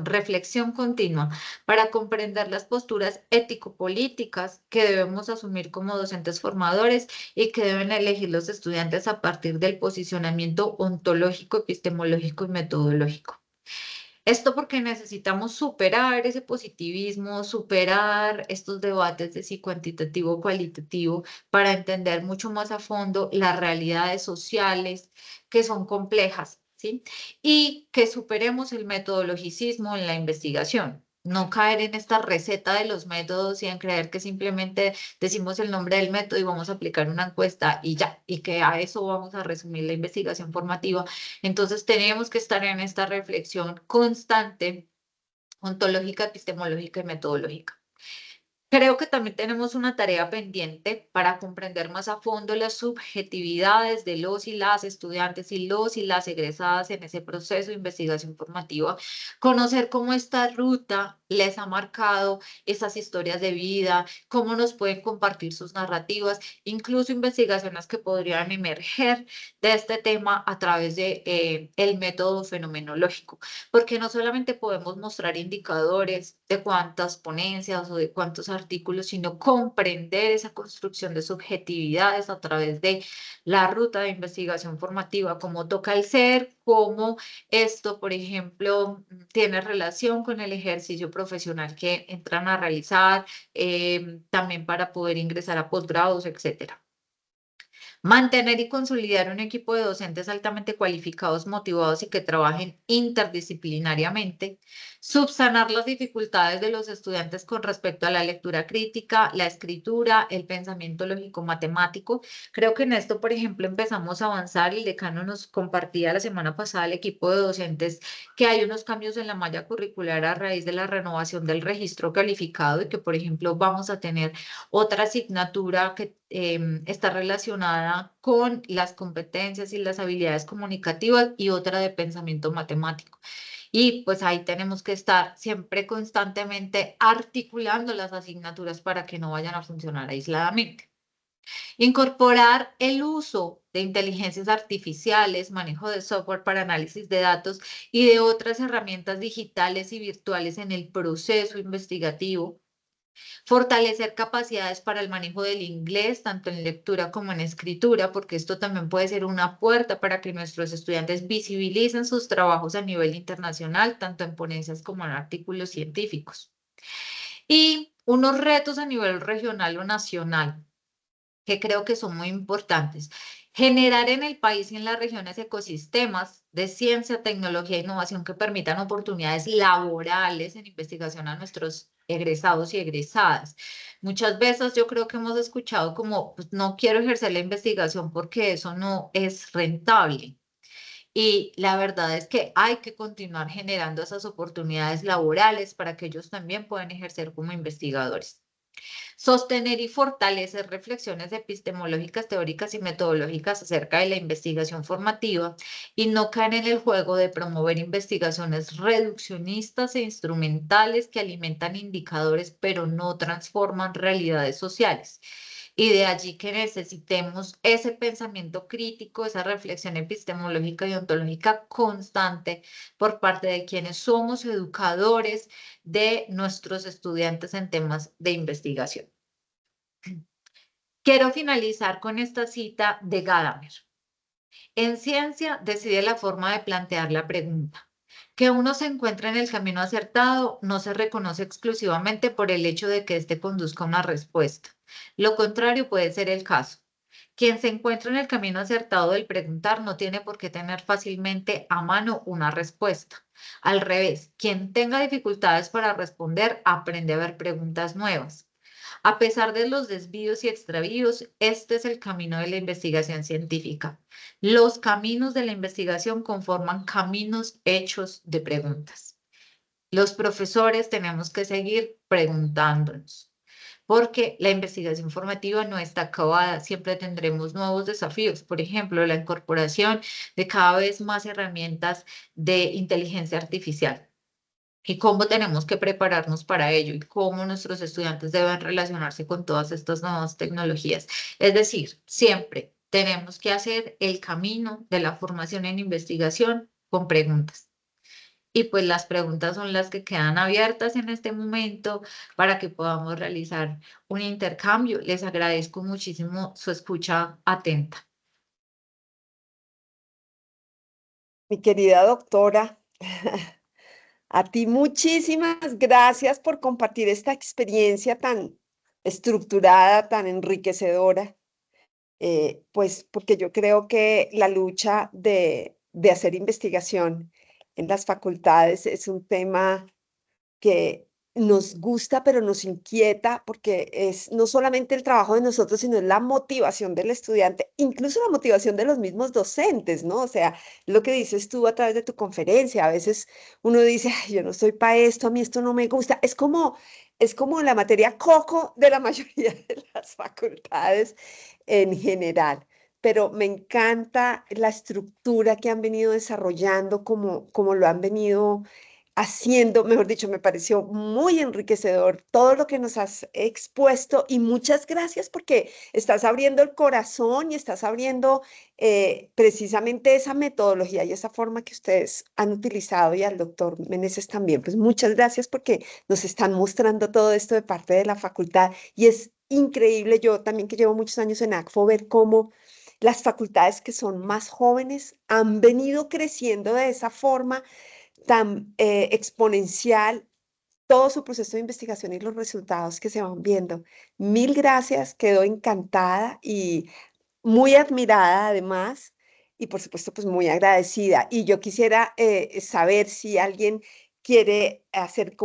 reflexión continua para comprender las posturas ético-políticas que debemos asumir como docentes formadores y que deben elegir los estudiantes a partir del posicionamiento ontológico, epistemológico y metodológico. Esto porque necesitamos superar ese positivismo, superar estos debates de si cuantitativo o cualitativo, para entender mucho más a fondo las realidades sociales que son complejas, ¿sí? Y que superemos el metodologicismo en la investigación. No caer en esta receta de los métodos y en creer que simplemente decimos el nombre del método y vamos a aplicar una encuesta y ya, y que a eso vamos a resumir la investigación formativa. Entonces tenemos que estar en esta reflexión constante, ontológica, epistemológica y metodológica. Creo que también tenemos una tarea pendiente para comprender más a fondo las subjetividades de los y las estudiantes y los y las egresadas en ese proceso de investigación formativa, conocer cómo esta ruta les ha marcado esas historias de vida, cómo nos pueden compartir sus narrativas, incluso investigaciones que podrían emerger de este tema a través de el método fenomenológico, porque no solamente podemos mostrar indicadores de cuántas ponencias o de cuántos artículos, sino comprender esa construcción de subjetividades a través de la ruta de investigación formativa, cómo toca el ser, cómo esto, por ejemplo, tiene relación con el ejercicio profesional que entran a realizar, también para poder ingresar a posgrados, etcétera. Mantener y consolidar un equipo de docentes altamente cualificados, motivados y que trabajen interdisciplinariamente. Subsanar las dificultades de los estudiantes con respecto a la lectura crítica, la escritura, el pensamiento lógico-matemático. Creo que en esto, por ejemplo, empezamos a avanzar. El decano nos compartía la semana pasada al equipo de docentes que hay unos cambios en la malla curricular a raíz de la renovación del registro calificado y que, por ejemplo, vamos a tener otra asignatura que está relacionada con las competencias y las habilidades comunicativas y otra de pensamiento matemático. Y pues ahí tenemos que estar siempre constantemente articulando las asignaturas para que no vayan a funcionar aisladamente. Incorporar el uso de inteligencias artificiales, manejo de software para análisis de datos y de otras herramientas digitales y virtuales en el proceso investigativo. Fortalecer capacidades para el manejo del inglés, tanto en lectura como en escritura, porque esto también puede ser una puerta para que nuestros estudiantes visibilicen sus trabajos a nivel internacional, tanto en ponencias como en artículos científicos. Y unos retos a nivel regional o nacional que creo que son muy importantes. Generar en el país y en las regiones ecosistemas de ciencia, tecnología e innovación que permitan oportunidades laborales en investigación a nuestros egresados y egresadas. Muchas veces yo creo que hemos escuchado como, pues, no quiero ejercer la investigación porque eso no es rentable. Y la verdad es que hay que continuar generando esas oportunidades laborales para que ellos también puedan ejercer como investigadores. Sostener y fortalecer reflexiones epistemológicas, teóricas y metodológicas acerca de la investigación formativa y no caer en el juego de promover investigaciones reduccionistas e instrumentales que alimentan indicadores pero no transforman realidades sociales. Y de allí que necesitemos ese pensamiento crítico, esa reflexión epistemológica y ontológica constante por parte de quienes somos educadores de nuestros estudiantes en temas de investigación. Quiero finalizar con esta cita de Gadamer. En ciencia decide la forma de plantear la pregunta. Que uno se encuentre en el camino acertado no se reconoce exclusivamente por el hecho de que éste conduzca a una respuesta. Lo contrario puede ser el caso. Quien se encuentra en el camino acertado del preguntar no tiene por qué tener fácilmente a mano una respuesta. Al revés, quien tenga dificultades para responder aprende a ver preguntas nuevas. A pesar de los desvíos y extravíos, este es el camino de la investigación científica. Los caminos de la investigación conforman caminos hechos de preguntas. Los profesores tenemos que seguir preguntándonos, porque la investigación formativa no está acabada, siempre tendremos nuevos desafíos. Por ejemplo, la incorporación de cada vez más herramientas de inteligencia artificial y cómo tenemos que prepararnos para ello y cómo nuestros estudiantes deben relacionarse con todas estas nuevas tecnologías. Es decir, siempre tenemos que hacer el camino de la formación en investigación con preguntas. Y pues las preguntas son las que quedan abiertas en este momento para que podamos realizar un intercambio. Les agradezco muchísimo su escucha atenta.
Mi querida doctora, a ti muchísimas gracias por compartir esta experiencia tan estructurada, tan enriquecedora, pues porque yo creo que la lucha de hacer investigación en las facultades es un tema que nos gusta, pero nos inquieta porque es no solamente el trabajo de nosotros, sino es la motivación del estudiante, incluso la motivación de los mismos docentes, ¿no? O sea, lo que dices tú a través de tu conferencia, a veces uno dice, "Ay, yo no soy para esto, a mí esto no me gusta". Es como la materia coco de la mayoría de las facultades en general. Pero me encanta la estructura que han venido desarrollando, como lo han venido haciendo, mejor dicho, me pareció muy enriquecedor todo lo que nos has expuesto y muchas gracias porque estás abriendo el corazón y estás abriendo precisamente esa metodología y esa forma que ustedes han utilizado y al doctor Meneses también. Pues muchas gracias porque nos están mostrando todo esto de parte de la facultad y es increíble, yo también que llevo muchos años en ACFO, ver cómo las facultades que son más jóvenes han venido creciendo de esa forma tan exponencial todo su proceso de investigación y los resultados que se van viendo. Mil gracias, quedo encantada y muy admirada además y por supuesto pues muy agradecida. Y yo quisiera saber si alguien quiere hacer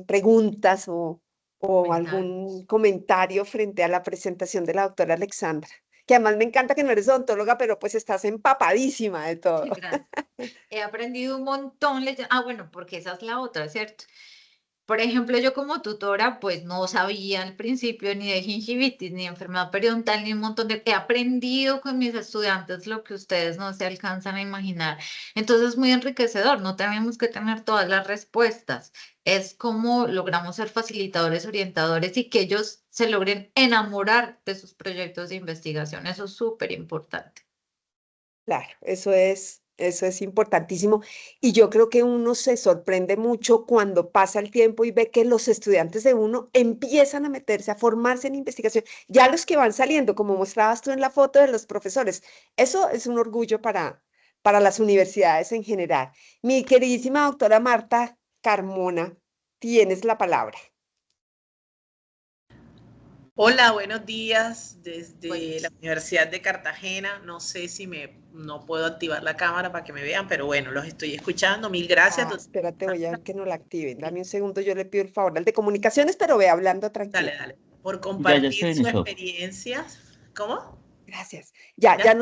preguntas o
Comentario.
algún comentario frente a la presentación de la doctora Alexandra, que además me encanta que no eres odontóloga, pero pues estás empapadísima de todo.
Gracias. He aprendido un montón. Bueno, porque esa es la otra, ¿cierto? Por ejemplo, yo como tutora, pues no sabía al principio ni de gingivitis, ni de enfermedad periodontal, ni un montón de... He aprendido con mis estudiantes lo que ustedes no se alcanzan a imaginar. Entonces es muy enriquecedor, no tenemos que tener todas las respuestas. Es como logramos ser facilitadores, orientadores y que ellos se logren enamorar de sus proyectos de investigación. Eso es súper importante.
Claro, eso es importantísimo. Y yo creo que uno se sorprende mucho cuando pasa el tiempo y ve que los estudiantes de uno empiezan a meterse, a formarse en investigación. Ya los que van saliendo, como mostrabas tú en la foto de los profesores, eso es un orgullo para las universidades en general. Mi queridísima doctora Marta Carmona, tienes la palabra.
Hola, buenos días
Bueno,
desde la Universidad de Cartagena. No sé si no puedo activar la cámara para que me vean, pero bueno, los estoy escuchando. Mil gracias.
Espérate, voy a ver que no la activen. Dame un segundo, yo le pido el favor al de comunicaciones, pero ve hablando
Dale,
tranquilo.
dale. Por
Ya
compartir
estoy en
su
eso.
experiencia. ¿Cómo?
Gracias. Ya,
¿Ya?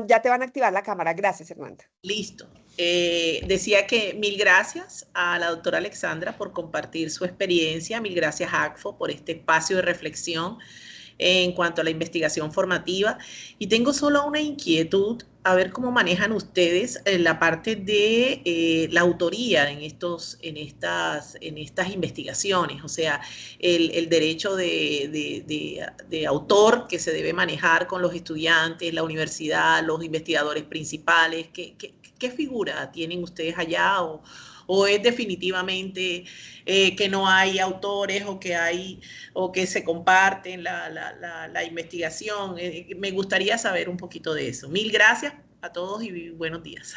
ya te van a activar la cámara. Gracias, Hernando.
Listo. Decía que mil gracias a la doctora Alexandra por compartir su experiencia. Mil gracias a ACFO por este espacio de reflexión en cuanto a la investigación formativa. Y tengo solo una inquietud, a ver cómo manejan ustedes la parte de la autoría en estas investigaciones, o sea, el derecho de autor que se debe manejar con los estudiantes, la universidad, los investigadores principales. ¿Qué figura tienen ustedes allá o es definitivamente que no hay autores o que se comparten la investigación? Me gustaría saber un poquito de eso. Mil gracias a todos y buenos días.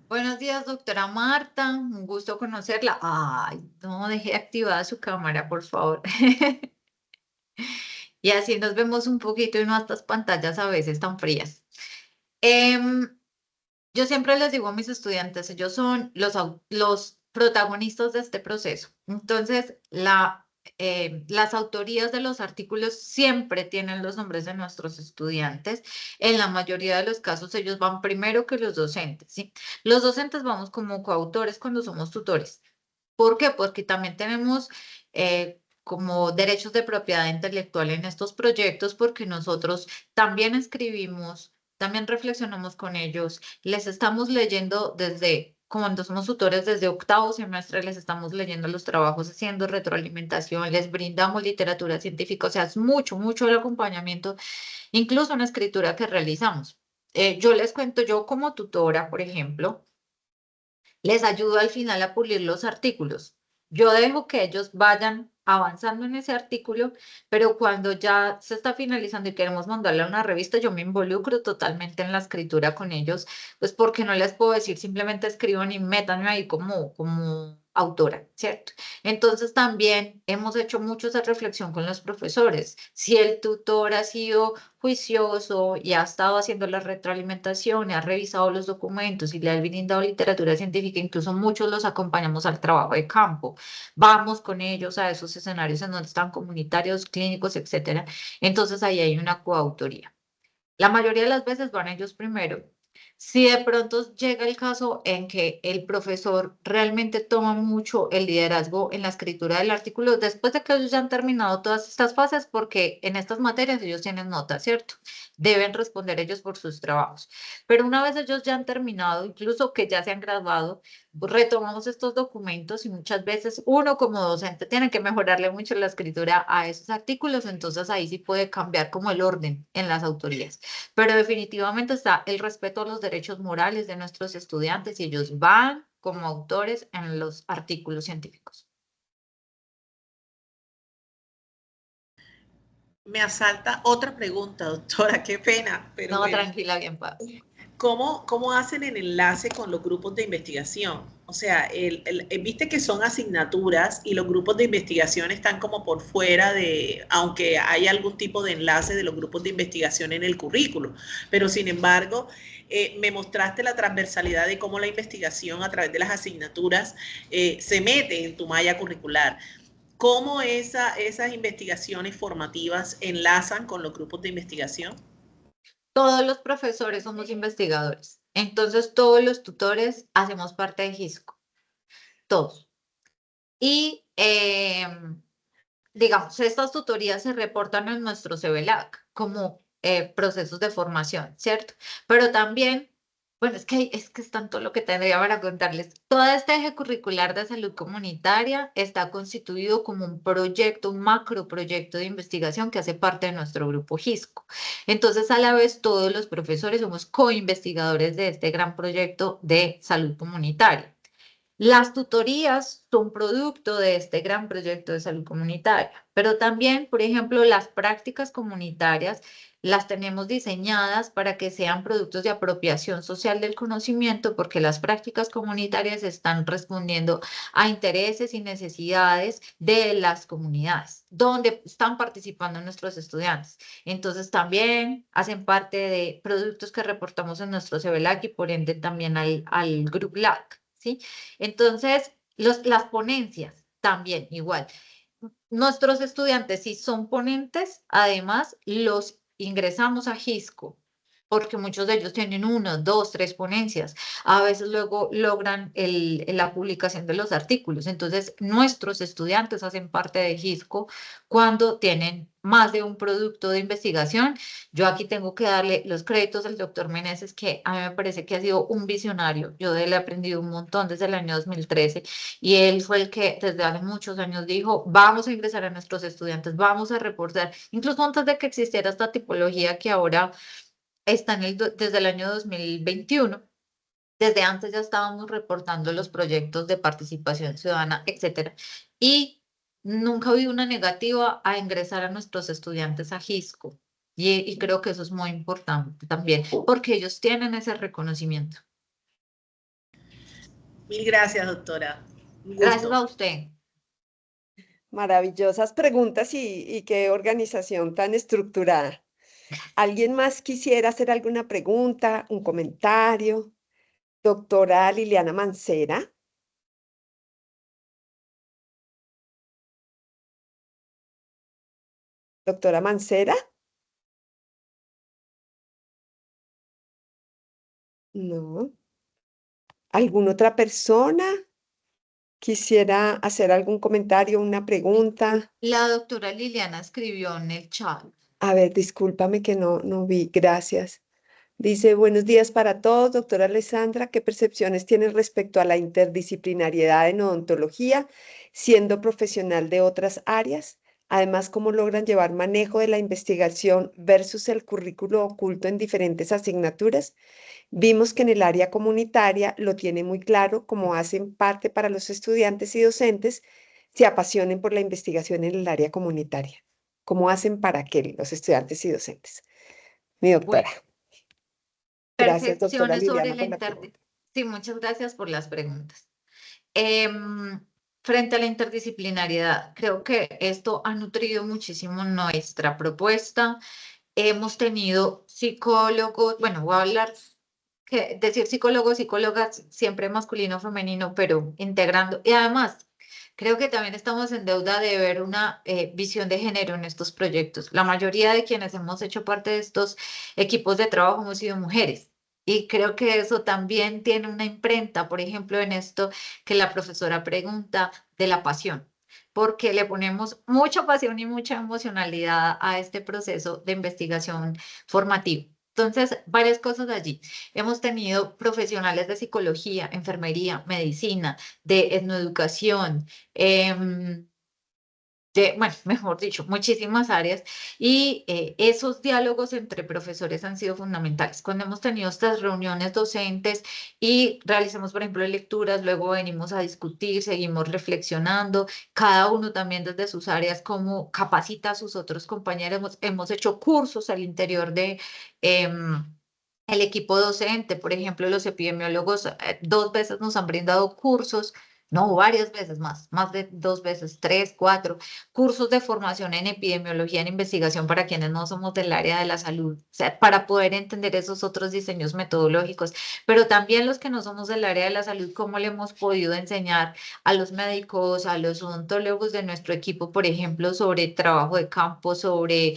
buenos días, doctora Marta. Un gusto conocerla. Ay, no dejé activada su cámara, por favor. Y así nos vemos un poquito y no a estas pantallas a veces tan frías. Em, yo siempre les digo a mis estudiantes, ellos son los protagonistas de este proceso. Entonces, las autorías de los artículos siempre tienen los nombres de nuestros estudiantes. En la mayoría de los casos, ellos van primero que los docentes, ¿sí? Los docentes vamos como coautores cuando somos tutores. ¿Por qué? Porque también tenemos como derechos de propiedad intelectual en estos proyectos, porque nosotros también escribimos, también reflexionamos con ellos, les estamos leyendo desde, cuando somos tutores desde octavo semestre, les estamos leyendo los trabajos, haciendo retroalimentación, les brindamos literatura científica, o sea, es mucho, mucho el acompañamiento, incluso en la escritura que realizamos. Yo les cuento, yo como tutora, por ejemplo, les ayudo al final a pulir los artículos. Yo dejo que ellos vayan avanzando en ese artículo, pero cuando ya se está finalizando y queremos mandarle a una revista, yo me involucro totalmente en la escritura con ellos, pues porque no les puedo decir simplemente escriban y métanme ahí como autora, ¿cierto? Entonces también hemos hecho mucho esa reflexión con los profesores. Si el tutor ha sido juicioso y ha estado haciendo la retroalimentación y ha revisado los documentos y le ha brindado literatura científica, incluso muchos los acompañamos al trabajo de campo. Vamos con ellos a esos escenarios en donde están comunitarios, clínicos, etcétera. Entonces ahí hay una coautoría. La mayoría de las veces van ellos primero. Si de pronto llega el caso en que el profesor realmente toma mucho el liderazgo en la escritura del artículo, después de que ellos ya han terminado todas estas fases, porque en estas materias ellos tienen notas, ¿cierto? Deben responder ellos por sus trabajos. Pero una vez ellos ya han terminado, incluso que ya se han graduado, retomamos estos documentos y muchas veces uno como docente tiene que mejorarle mucho la escritura a esos artículos, entonces ahí sí puede cambiar como el orden en las autorías. Pero definitivamente está el respeto a los derechos morales de nuestros estudiantes y ellos van como autores en los artículos científicos.
Me asalta otra pregunta, doctora, qué pena, pero
No,
bueno.
tranquila, bien paz.
¿Cómo hacen el enlace con los grupos de investigación? O sea, viste que son asignaturas y los grupos de investigación están como por fuera de, aunque hay algún tipo de enlace de los grupos de investigación en el currículo, pero sin embargo, me mostraste la transversalidad de cómo la investigación a través de las asignaturas se mete en tu malla curricular. ¿Cómo esas investigaciones formativas enlazan con los grupos de investigación?
Todos los profesores somos investigadores, entonces todos los tutores hacemos parte de GISCO, todos. Y digamos, estas tutorías se reportan en nuestro CEBELAC como procesos de formación, ¿cierto? Pero también, bueno, es que es tanto lo que tendría para contarles. Todo este eje curricular de salud comunitaria está constituido como un proyecto, un macroproyecto de investigación que hace parte de nuestro grupo GISCO. Entonces, a la vez, todos los profesores somos coinvestigadores de este gran proyecto de salud comunitaria. Las tutorías son producto de este gran proyecto de salud comunitaria, pero también, por ejemplo, las prácticas comunitarias las tenemos diseñadas para que sean productos de apropiación social del conocimiento, porque las prácticas comunitarias están respondiendo a intereses y necesidades de las comunidades, donde están participando nuestros estudiantes. Entonces también hacen parte de productos que reportamos en nuestro CBLAC y por ende también al Group LAC, ¿sí? Entonces, las ponencias también igual. Nuestros estudiantes, si son ponentes, además los ingresamos a GISCO, porque muchos de ellos tienen 1, 2, 3 ponencias. A veces luego logran la publicación de los artículos. Entonces, nuestros estudiantes hacen parte de GISCO cuando tienen más de un producto de investigación. Yo aquí tengo que darle los créditos al doctor Meneses, que a mí me parece que ha sido un visionario. Yo de él he aprendido un montón desde el año 2013 y él fue el que desde hace muchos años dijo, vamos a ingresar a nuestros estudiantes, vamos a reportar, incluso antes de que existiera esta tipología que ahora está desde el año 2021. Desde antes ya estábamos reportando los proyectos de participación ciudadana, etcétera. Y nunca ha habido una negativa a ingresar a nuestros estudiantes a GISCO. Y creo que eso es muy importante también, porque ellos tienen ese reconocimiento.
Mil gracias, doctora. Un
Gracias
gusto.
a usted.
Maravillosas preguntas y qué organización tan estructurada. ¿Alguien más quisiera hacer alguna pregunta, un comentario? Doctora Liliana Mancera. Doctora Mancera. No. ¿Alguna otra persona quisiera hacer algún comentario, una pregunta?
La doctora Liliana escribió en el chat.
A ver, discúlpame que no vi. Gracias. Dice, buenos días para todos, doctora Alessandra. ¿Qué percepciones tienes respecto a la interdisciplinariedad en odontología, siendo profesional de otras áreas? Además, ¿cómo logran llevar manejo de la investigación versus el currículo oculto en diferentes asignaturas? Vimos que en el área comunitaria lo tiene muy claro, cómo hacen parte para los estudiantes y docentes se apasionen por la investigación en el área comunitaria. ¿Cómo hacen para que los estudiantes y docentes? Mi doctora.
Bueno,
Gracias, doctora
percepciones sobre
Liliana,
la
por la pregunta.
Sí, muchas gracias por las preguntas. Frente a la interdisciplinariedad, creo que esto ha nutrido muchísimo nuestra propuesta. Hemos tenido psicólogos, bueno, voy a hablar, decir psicólogos, psicólogas, siempre masculino, femenino, pero integrando. Y además, creo que también estamos en deuda de ver una visión de género en estos proyectos. La mayoría de quienes hemos hecho parte de estos equipos de trabajo hemos sido mujeres. Y creo que eso también tiene una imprenta, por ejemplo, en esto que la profesora pregunta de la pasión, porque le ponemos mucha pasión y mucha emocionalidad a este proceso de investigación formativa. Entonces, varias cosas allí. Hemos tenido profesionales de psicología, enfermería, medicina, de etnoeducación, bueno, mejor dicho, muchísimas áreas y esos diálogos entre profesores han sido fundamentales. Cuando hemos tenido estas reuniones docentes y realizamos, por ejemplo, lecturas, luego venimos a discutir, seguimos reflexionando, cada uno también desde sus áreas, cómo capacita a sus otros compañeros. Hemos hecho cursos al interior de el equipo docente, por ejemplo, los epidemiólogos 2 veces nos han brindado cursos, no, varias veces más de 2 veces, 3, 4, cursos de formación en epidemiología, en investigación para quienes no somos del área de la salud, o sea, para poder entender esos otros diseños metodológicos, pero también los que no somos del área de la salud, cómo le hemos podido enseñar a los médicos, a los odontólogos de nuestro equipo, por ejemplo, sobre trabajo de campo, sobre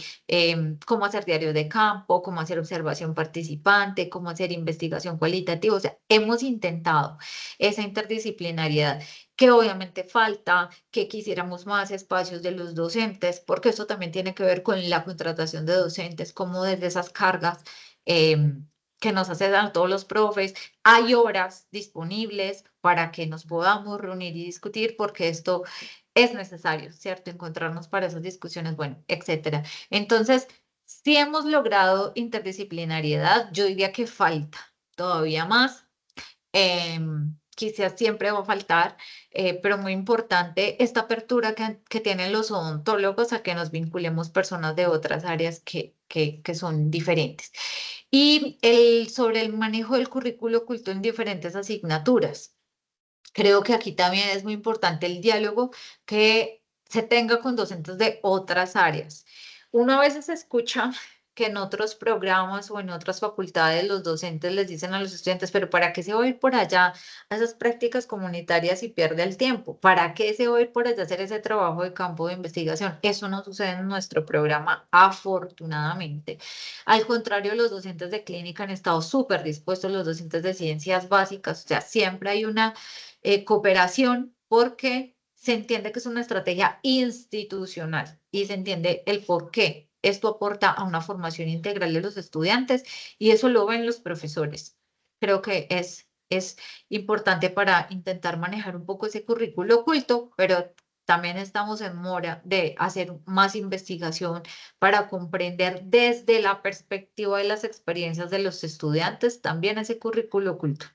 cómo hacer diario de campo, cómo hacer observación participante, cómo hacer investigación cualitativa. O sea, hemos intentado esa interdisciplinariedad que obviamente falta, que quisiéramos más espacios de los docentes, porque eso también tiene que ver con la contratación de docentes, como desde esas cargas que nos hacen a todos los profes, hay horas disponibles para que nos podamos reunir y discutir, porque esto es necesario, ¿cierto? Encontrarnos para esas discusiones, bueno, etcétera. Entonces, si hemos logrado interdisciplinariedad, yo diría que falta todavía más. Quizás siempre va a faltar, pero muy importante esta apertura que tienen los odontólogos a que nos vinculemos personas de otras áreas que que son diferentes. Y sobre el manejo del currículo oculto en diferentes asignaturas. Creo que aquí también es muy importante el diálogo que se tenga con docentes de otras áreas. Uno a veces escucha que en otros programas o en otras facultades los docentes les dicen a los estudiantes, pero ¿para qué se va a ir por allá a esas prácticas comunitarias y pierde el tiempo? ¿Para qué se va a ir por allá a hacer ese trabajo de campo de investigación? Eso no sucede en nuestro programa, afortunadamente. Al contrario, los docentes de clínica han estado súper dispuestos, los docentes de ciencias básicas, o sea, siempre hay una cooperación porque se entiende que es una estrategia institucional y se entiende el por qué. Esto aporta a una formación integral de los estudiantes y eso lo ven los profesores. Creo que es importante para intentar manejar un poco ese currículo oculto, pero también estamos en mora de hacer más investigación para comprender desde la perspectiva de las experiencias de los estudiantes también ese currículo oculto.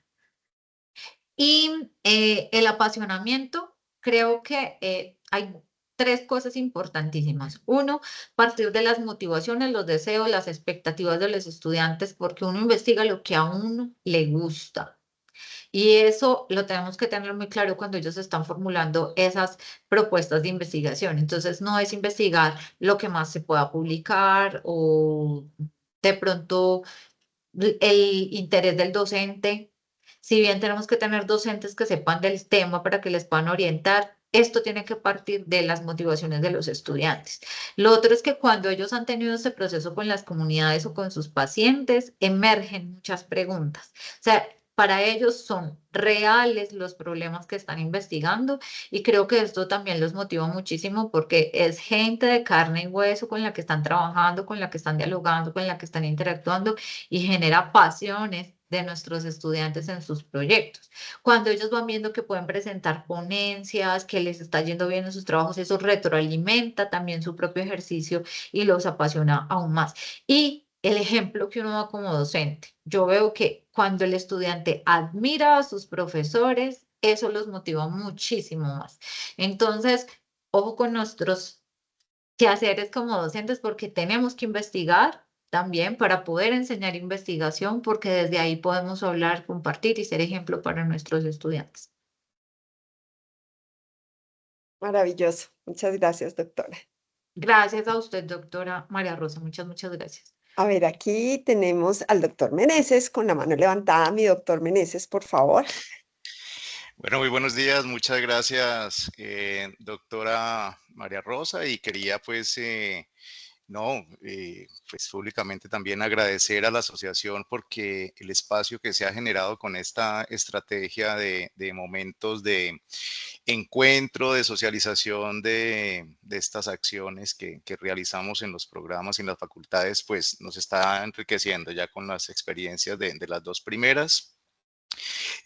Y el apasionamiento, creo que hay tres cosas importantísimas. Uno, partir de las motivaciones, los deseos, las expectativas de los estudiantes, porque uno investiga lo que a uno le gusta. Y eso lo tenemos que tener muy claro cuando ellos están formulando esas propuestas de investigación. Entonces, no es investigar lo que más se pueda publicar o de pronto el interés del docente. Si bien tenemos que tener docentes que sepan del tema para que les puedan orientar, esto tiene que partir de las motivaciones de los estudiantes. Lo otro es que cuando ellos han tenido este proceso con las comunidades o con sus pacientes, emergen muchas preguntas. O sea, para ellos son reales los problemas que están investigando y creo que esto también los motiva muchísimo porque es gente de carne y hueso con la que están trabajando, con la que están dialogando, con la que están interactuando y genera pasiones de nuestros estudiantes en sus proyectos. Cuando ellos van viendo que pueden presentar ponencias, que les está yendo bien en sus trabajos, eso retroalimenta también su propio ejercicio y los apasiona aún más. Y el ejemplo que uno da como docente, yo veo que cuando el estudiante admira a sus profesores, eso los motiva muchísimo más. Entonces, ojo con nuestros quehaceres como docentes porque tenemos que investigar también para poder enseñar investigación, porque desde ahí podemos hablar, compartir y ser ejemplo para nuestros estudiantes.
Maravilloso. Muchas gracias, doctora.
Gracias a usted, doctora María Rosa. Muchas gracias.
A ver, aquí tenemos al doctor Meneses con la mano levantada. Mi doctor Meneses, por favor.
Bueno, muy buenos días, muchas gracias, doctora María Rosa, y quería pues públicamente también agradecer a la asociación porque el espacio que se ha generado con esta estrategia de momentos de encuentro, de socialización de estas acciones que realizamos en los programas y en las facultades, pues nos está enriqueciendo ya con las experiencias de las dos primeras.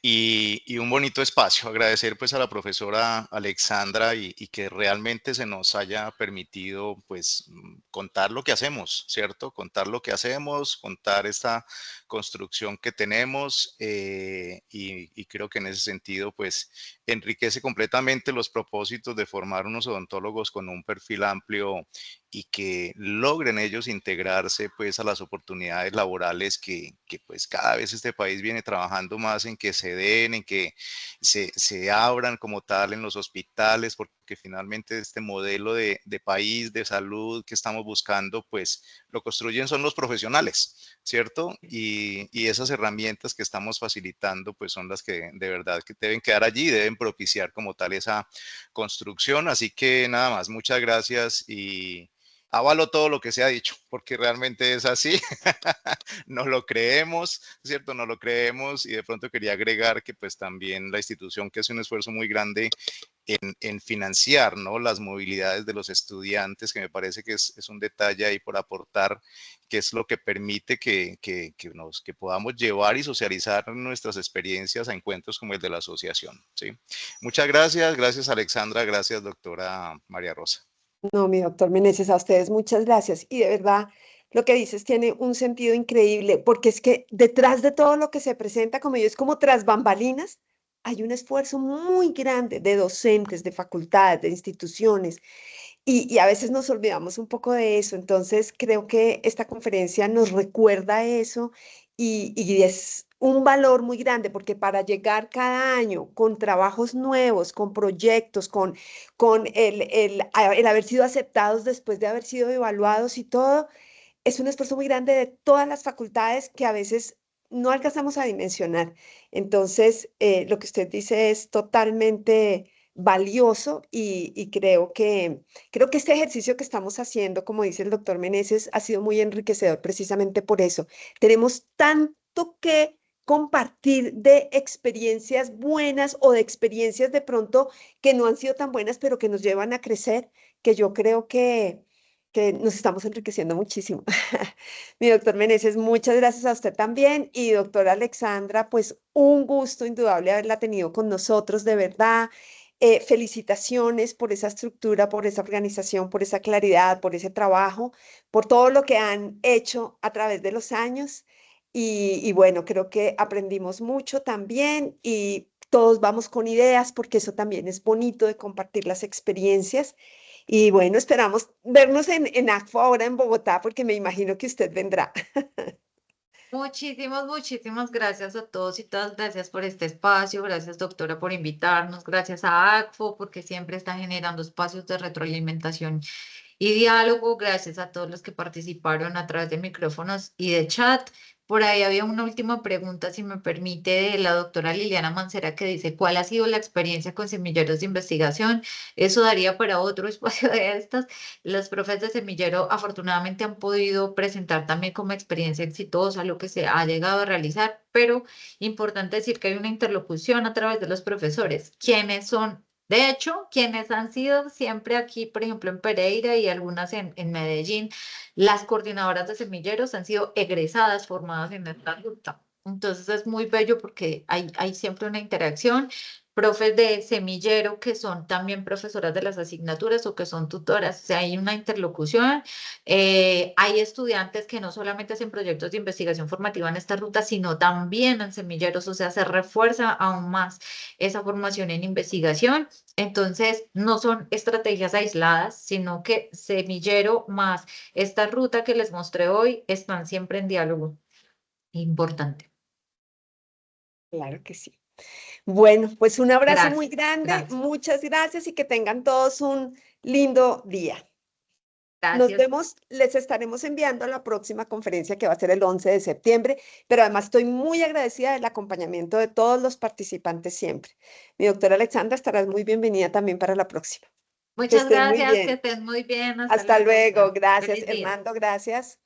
Y un bonito espacio. Agradecer pues a la profesora Alexandra y que realmente se nos haya permitido pues contar lo que hacemos, ¿cierto? Contar lo que hacemos, contar esta construcción que tenemos y creo que en ese sentido pues enriquece completamente los propósitos de formar unos odontólogos con un perfil amplio y que logren ellos integrarse pues a las oportunidades laborales que pues cada vez este país viene trabajando más en que se den, en que se abran como tal en los hospitales, porque finalmente este modelo de país, de salud que estamos buscando, pues lo construyen son los profesionales, ¿cierto? Y esas herramientas que estamos facilitando, pues son las que de verdad que deben quedar allí, deben propiciar como tal esa construcción. Así que nada más, muchas gracias y avalo todo lo que se ha dicho, porque realmente es así, no lo creemos, ¿cierto? No lo creemos y de pronto quería agregar que pues también la institución que hace un esfuerzo muy grande en financiar, ¿no? Las movilidades de los estudiantes, que me parece que es un detalle ahí por aportar, que es lo que permite que podamos llevar y socializar nuestras experiencias a encuentros como el de la asociación, ¿sí? Muchas gracias, gracias Alexandra, gracias doctora María Rosa.
No, mi doctor Meneses, a ustedes muchas gracias. Y de verdad, lo que dices tiene un sentido increíble, porque es que detrás de todo lo que se presenta, como yo, es como tras bambalinas, hay un esfuerzo muy grande de docentes, de facultades, de instituciones, y a veces nos olvidamos un poco de eso. Entonces, creo que esta conferencia nos recuerda eso y es un valor muy grande porque para llegar cada año con trabajos nuevos, con proyectos, con el haber sido aceptados después de haber sido evaluados y todo, es un esfuerzo muy grande de todas las facultades que a veces no alcanzamos a dimensionar. Entonces, lo que usted dice es totalmente valioso y creo que este ejercicio que estamos haciendo, como dice el doctor Meneses, ha sido muy enriquecedor precisamente por eso. Tenemos tanto que compartir de experiencias buenas o de experiencias de pronto que no han sido tan buenas, pero que nos llevan a crecer, que yo creo que nos estamos enriqueciendo muchísimo. Mi doctor Meneses, muchas gracias a usted también. Y doctora Alexandra, pues un gusto indudable haberla tenido con nosotros, de verdad. Felicitaciones por esa estructura, por esa organización, por esa claridad, por ese trabajo, por todo lo que han hecho a través de los años. Y bueno, creo que aprendimos mucho también y todos vamos con ideas porque eso también es bonito de compartir las experiencias. Y bueno, esperamos vernos en ACFO ahora en Bogotá, porque me imagino que usted vendrá.
Muchísimas gracias a todos y todas. Gracias por este espacio. Gracias, doctora, por invitarnos. Gracias a ACFO, porque siempre están generando espacios de retroalimentación y diálogo. Gracias a todos los que participaron a través de micrófonos y de chat. Por ahí había una última pregunta, si me permite, de la doctora Liliana Mancera, que dice, ¿cuál ha sido la experiencia con semilleros de investigación? Eso daría para otro espacio de estas. Los profes de semillero afortunadamente han podido presentar también como experiencia exitosa lo que se ha llegado a realizar, pero importante decir que hay una interlocución a través de los profesores, quienes son, de hecho, quienes han sido siempre aquí, por ejemplo, en Pereira y algunas en Medellín, las coordinadoras de semilleros han sido egresadas, formadas en esta ruta. Entonces es muy bello porque hay siempre una interacción. Profes de semillero que son también profesoras de las asignaturas o que son tutoras, o sea, hay una interlocución. Hay estudiantes que no solamente hacen proyectos de investigación formativa en esta ruta, sino también en semilleros, o sea, se refuerza aún más esa formación en investigación. Entonces, no son estrategias aisladas, sino que semillero más esta ruta que les mostré hoy están siempre en diálogo. Importante.
Claro que sí. Bueno, pues un abrazo muy
Gracias,
grande,
gracias,
muchas gracias y que tengan todos un lindo día. Nos
gracias.
vemos, les estaremos enviando a la próxima conferencia que va a ser el 11 de septiembre, pero además estoy muy agradecida del acompañamiento de todos los participantes siempre. Mi doctora Alexandra, estarás muy bienvenida también para la próxima. Que
Muchas
estés muy
gracias, que
bien.
estén muy bien. Hasta
Hasta
luego.
luego. Gracias,
Feliz día.
Hernando. Gracias.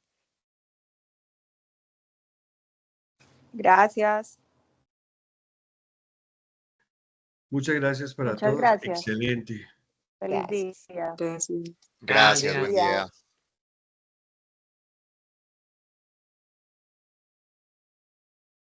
Gracias.
Muchas gracias para
Muchas
todos.
gracias.
Excelente.
Feliz
Gracias.
día.
Gracias.
Gracias,
Buen
buen
día.
día.